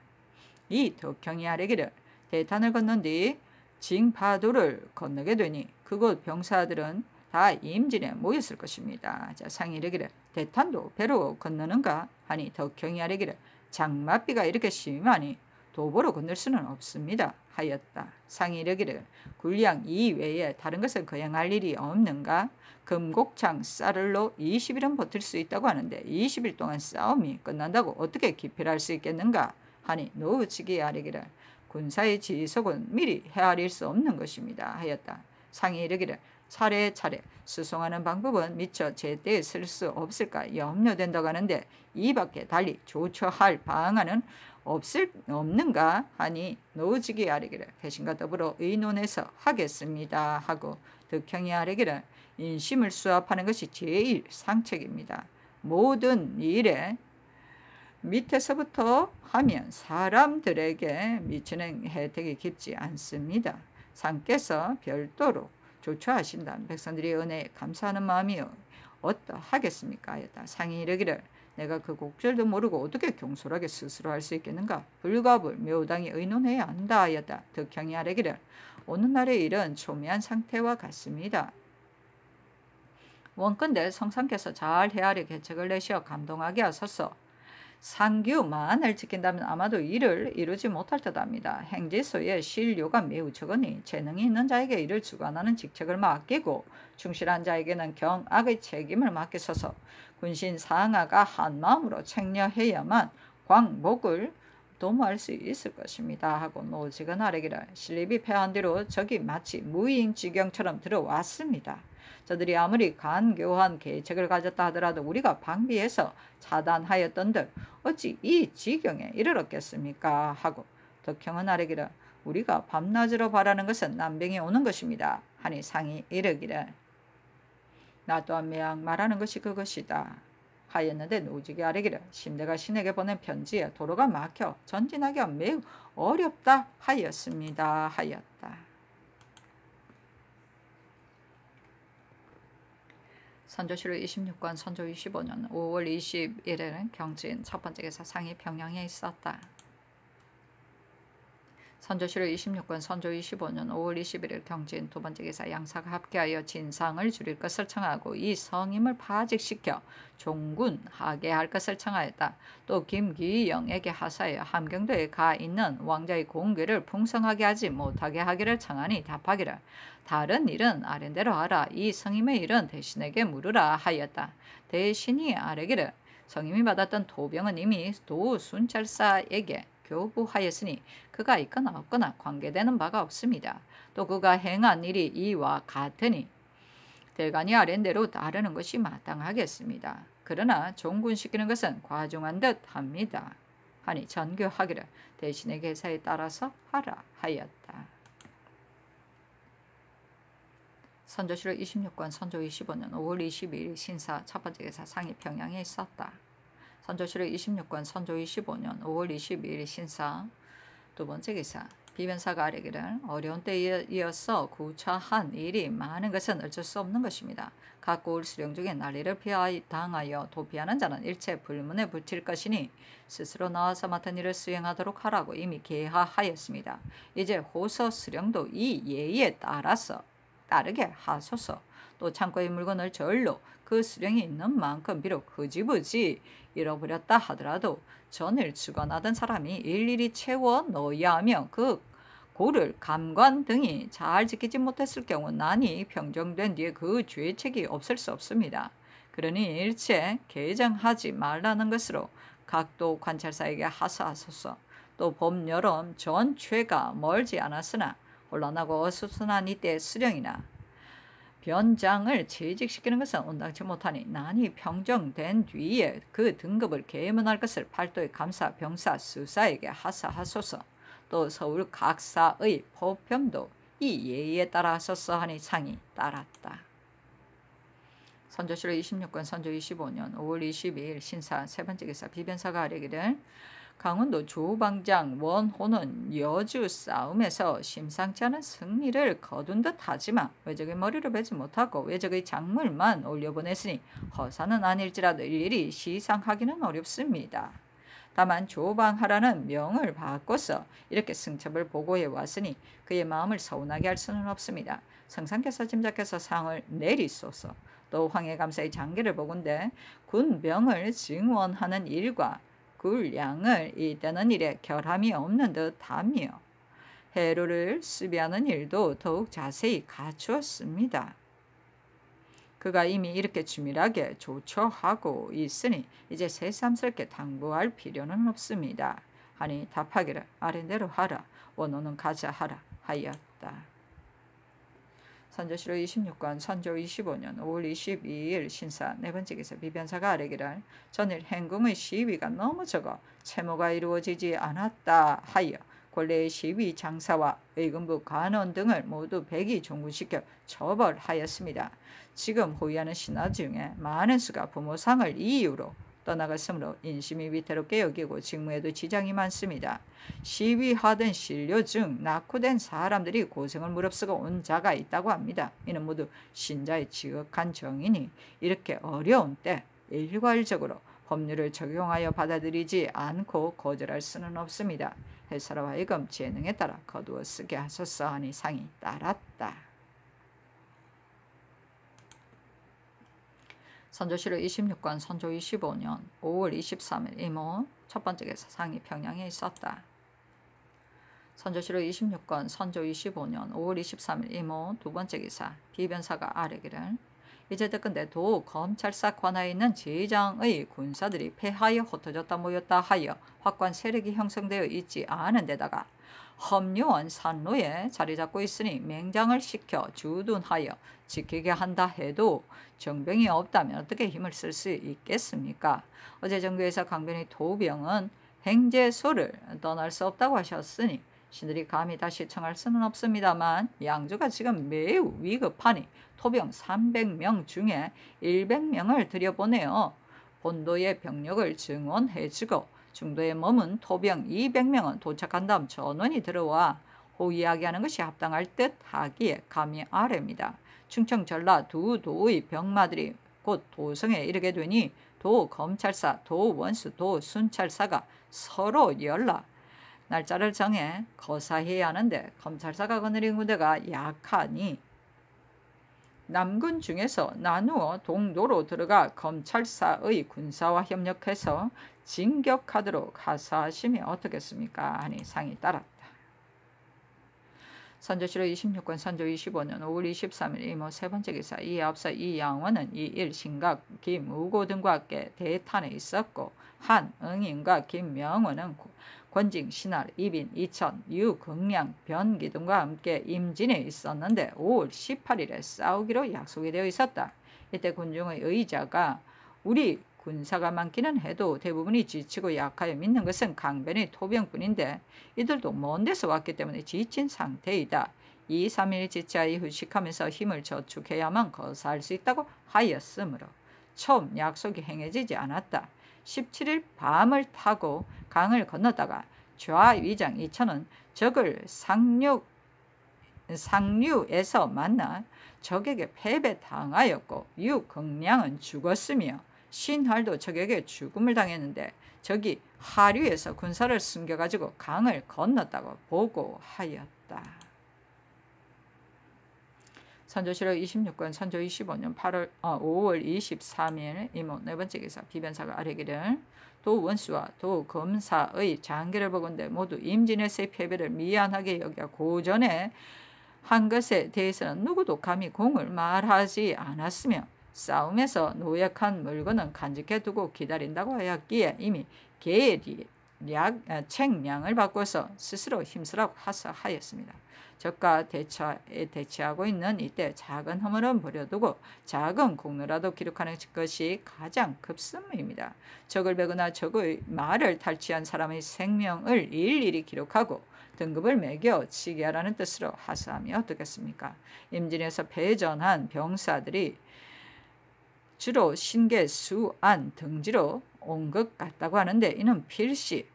이 덕형이 아뢰기를 대탄을 건넌 뒤 징파도를 건너게 되니 그곳 병사들은 다 임진에 모였을 것입니다. 자, 상이 이르기를 대탄도 배로 건너는가 하니 덕형이 아뢰기를 장맛비가 이렇게 심하니 도보로 건널 수는 없습니다 하였다. 상이 이르기를 군량 이외에 다른 것을 거행할 일이 없는가? 금곡창 쌀을로 20일은 버틸 수 있다고 하는데 20일 동안 싸움이 끝난다고 어떻게 기필할 수 있겠는가? 하니 노우치기 아뢰기를 군사의 지속은 미리 헤아릴 수 없는 것입니다 하였다. 상이 이르기를 차례차례 수송하는 방법은 미처 제때에 쓸 수 없을까 염려된다고 하는데 이밖에 달리 조처할 방안은 없는가 하니 노우지기 아뢰기를 대신과 더불어 의논해서 하겠습니다 하고 덕형이 아뢰기를 인심을 수합하는 것이 제일 상책입니다. 모든 일에 밑에서부터 하면 사람들에게 미치는 혜택이 깊지 않습니다. 상께서 별도로 조처하신다면 백성들이 은혜에 감사하는 마음이 어떠하겠습니까 하였다. 상이 이르기를 내가 그 곡절도 모르고 어떻게 경솔하게 스스로 할 수 있겠는가? 불가불 묘당이 의논해야 한다 하였다. 덕형이 아뢰기를 오늘날의 일은 초미한 상태와 같습니다. 원컨대 성상께서 잘 헤아려 계책을 내시어 감동하게 하소서. 상규만을 지킨다면 아마도 이를 이루지 못할 듯합니다. 행지소의 신료가 매우 적으니 재능이 있는 자에게 이를 주관하는 직책을 맡기고 충실한 자에게는 경악의 책임을 맡기소서. 군신 상하가 한마음으로 책려해야만 광복을 도모할 수 있을 것입니다 하고 노직은 아뢰기를 신립이 패한 뒤로 적이 마치 무인지경처럼 들어왔습니다. 저들이 아무리 간교한 계책을 가졌다 하더라도 우리가 방비해서 차단하였던들 어찌 이 지경에 이르렀겠습니까 하고 덕형은 아뢰기를 우리가 밤낮으로 바라는 것은 난병이 오는 것입니다 하니 상이 이르기를 나 또한 매양 말하는 것이 그것이다 하였는데 노직이 아뢰기를 심대가 신에게 보낸 편지에 도로가 막혀 전진하기가 매우 어렵다 하였습니다 하였다. 선조실록 26권 선조 25년 5월 20일에는 경진 첫 번째 기사 상이 평양에 있었다. 선조실록 26권 선조 25년 5월 21일 경진 두 번째 기사 양사가 합계하여 진상을 줄일 것을 청하고 이 성임을 파직시켜 종군하게 할 것을 청하였다. 또 김기영에게 하사하여 함경도에 가 있는 왕자의 공궤를 풍성하게 하지 못하게 하기를 청하니 답하기를 다른 일은 아랜대로 하라. 이 성임의 일은 대신에게 물으라 하였다. 대신이 아뢰기를 성임이 받았던 토병은 이미 도순찰사에게 교부하였으니 그가 있거나 없거나 관계되는 바가 없습니다. 또 그가 행한 일이 이와 같으니 대간이 아랜대로 따르는 것이 마땅하겠습니다. 그러나 종군시키는 것은 과중한 듯 합니다. 하니 전교하기를 대신의 계사에 따라서 하라 하였다. 선조실록 26권 선조 25년 5월 22일 신사 첫 번째 기사 상이 평양에 있었다. 선조실록 26권 선조 25년 5월 22일 신사 두 번째 기사 비변사가 아뢰기를 어려운 때에 이어서 구차한 일이 많은 것은 어쩔 수 없는 것입니다. 각 고을 수령 중에 난리를 당하여 도피하는 자는 일체 불문에 붙일 것이니 스스로 나와서 맡은 일을 수행하도록 하라고 이미 계하하였습니다. 이제 호서 수령도 이 예의에 따르게 하소서. 또 창고의 물건을 절로 그 수령이 있는 만큼 비록 흐지부지 잃어버렸다 하더라도 전일 주관하던 사람이 일일이 채워 넣어야 하며 그 고를 감관 등이 잘 지키지 못했을 경우 난이 평정된 뒤에 그 죄책이 없을 수 없습니다. 그러니 일체 개정하지 말라는 것으로 각도 관찰사에게 하사하소서. 또 봄, 여름 전체가 멀지 않았으나 혼란하고 어수선한 이때 수령이나 변장을 재직시키는 것은 온당치 못하니 난이 평정된 뒤에 그 등급을 계문할 것을 팔도의 감사, 병사, 수사에게 하사하소서. 또 서울 각사의 포평도 이 예의에 따라 하소서 하니 상이 따랐다. 선조실록 26권 선조 25년 5월 22일 신사 세 번째 기사 비변사가 아뢰기를 강원도 조방장 원호는 여주 싸움에서 심상치 않은 승리를 거둔 듯 하지만 외적의 머리를 베지 못하고 외적의 작물만 올려보냈으니 허사는 아닐지라도 일일이 시상하기는 어렵습니다. 다만 조방하라는 명을 받고서 이렇게 승첩을 보고해 왔으니 그의 마음을 서운하게 할 수는 없습니다. 성상께서 짐작해서 상을 내리소서. 또 황해감사의 장계를 보건대 군병을 증원하는 일과 굴량을 잇는 일에 결함이 없는 듯하며 해로를 수비하는 일도 더욱 자세히 갖추었습니다. 그가 이미 이렇게 주밀하게 조처하고 있으니 이제 새삼스럽게 당부할 필요는 없습니다. 하니 답하기를 아랜대로 하라. 원호는 가자 하라 하였다. 선조실록 26권 선조 25년 5월 22일 신사 네 번째 기사 비변사가 아뢰기를 전일 행궁의 시위가 너무 적어 채모가 이루어지지 않았다 하여 권례의 시위 장사와 의금부 관원 등을 모두 백이 종군시켜 처벌하였습니다. 지금 호위하는 신하 중에 많은 수가 부모상을 이유로 떠나갔으므로 인심이 위태롭게 여기고 직무에도 지장이 많습니다. 시위하던 신료 중 낙후된 사람들이 고생을 무릅쓰고 온 자가 있다고 합니다. 이는 모두 신자의 지극한 정이니 이렇게 어려운 때 일괄적으로 법률을 적용하여 받아들이지 않고 거절할 수는 없습니다. 해사로 하여금 재능에 따라 거두어 쓰게 하소서 하니 상이 따랐다. 선조실록 26권 선조 25년 5월 23일 이모 첫 번째 기사 상이 평양에 있었다. 선조실록 26권 선조 25년 5월 23일 이모 두 번째 기사 비변사가 아뢰기를 이제 듣건대 도 검찰사 관하에 있는 제장의 군사들이 패하여 흩어졌다 모였다 하여 확고한 세력이 형성되어 있지 않은 데다가 험요원 산로에 자리 잡고 있으니 맹장을 시켜 주둔하여 지키게 한다 해도 정병이 없다면 어떻게 힘을 쓸 수 있겠습니까? 어제 정교에서 강변의 도병은 행제소를 떠날 수 없다고 하셨으니 신들이 감히 다시 청할 수는 없습니다만 양주가 지금 매우 위급하니 토병 300명 중에 100명을 들여보내어 본도의 병력을 증원해주고 중도에 머문 토병 200명은 도착한 다음 전원이 들어와 호위하게 하는 것이 합당할 듯 하기에 감히 아뢰입니다. 충청 전라 두 도의 병마들이 곧 도성에 이르게 되니 도 검찰사, 도 원수, 도 순찰사가 서로 연락 날짜를 정해 거사해야 하는데 검찰사가 거느린 군대가 약하니 남군 중에서 나누어 동도로 들어가 검찰사의 군사와 협력해서 진격하도록 하사하시면 어떻겠습니까? 하니 상이 따랐다. 선조실록 26권 선조 25년 5월 23일 이모 세 번째 기사. 이에 앞서 이 양원은 이일 신각 김우고 등과 함께 대탄에 있었고 한응인과 김명원은 권징, 신할, 이빈, 이천, 유긍량, 변기 등과 함께 임진에 있었는데 5월 18일에 싸우기로 약속이 되어 있었다. 이때 군중의 의자가 우리 군사가 많기는 해도 대부분이 지치고 약하여 믿는 것은 강변의 토병뿐인데 이들도 먼 데서 왔기 때문에 지친 상태이다. 2, 3일 지체하여 휴식하면서 힘을 저축해야만 거사할 수 있다고 하였으므로 처음 약속이 행해지지 않았다. 17일 밤을 타고 강을 건너다가 좌위장 이천은 적을 상류에서 만나 적에게 패배당하였고 유긍량은 죽었으며 신할도 적에게 죽음을 당했는데 적이 하류에서 군사를 숨겨가지고 강을 건넜다고 보고하였다. 선조실록 26권 선조 25년 5월 23일 이모 네 번째 기사. 비변사가 아뢰기를 도원수와 도검사의 장계를 보건대 모두 임진에서의 패배를 미안하게 여겨 고전에 한 것에 대해서는 누구도 감히 공을 말하지 않았으며 싸움에서 노약한 물건은 간직해 두고 기다린다고 하였기에 이미 책량을 바꿔서 스스로 힘쓰라고 하사하였습니다. 적과 대치하고 있는 이때 작은 허물은 버려두고 작은 공로라도 기록하는 것이 가장 급선무입니다. 적을 베거나 적의 말을 탈취한 사람의 생명을 일일이 기록하고 등급을 매겨 치게 하라는 뜻으로 하사하면 어떻겠습니까? 임진에서 패전한 병사들이 주로 신계, 수안, 등지로 온 것 같다고 하는데 이는 필시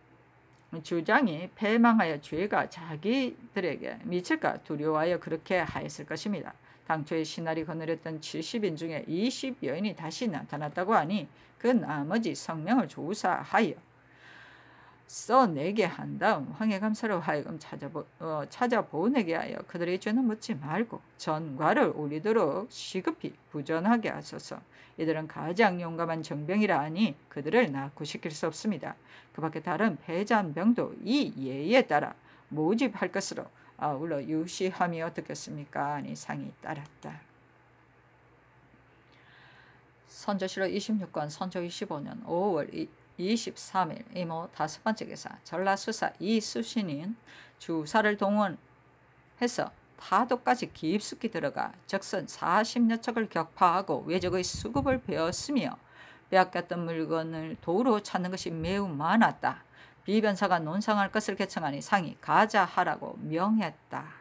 주장이 패망하여 죄가 자기들에게 미칠까 두려워하여 그렇게 하였을 것입니다. 당초에 신할이 거느렸던 70인 중에 20여인이 다시 나타났다고 하니 그 나머지 성명을 조사하여 써내게 한 다음 황해감사로 하여금 찾아보내게 하여 그들의 죄는 묻지 말고 전과를 올리도록 시급히 부전하게 하소서. 이들은 가장 용감한 정병이라 하니 그들을 낙후시킬 수 없습니다. 그 밖에 다른 패잔병도 이 예에 따라 모집할 것으로 아울러 유시함이 어떻겠습니까? 아니 상이 따랐다. 선조실록 26권 선조 25년 5월 23일 이모 다섯 번째 기사. 전라수사 이수신인 주사를 동원해서 타도까지 깊숙이 들어가 적선 40여 척을 격파하고 외적의 수급을 베었으며 빼앗겼던 물건을 도로 찾는 것이 매우 많았다. 비변사가 논상할 것을 개청하니 상이 가자하라고 명했다.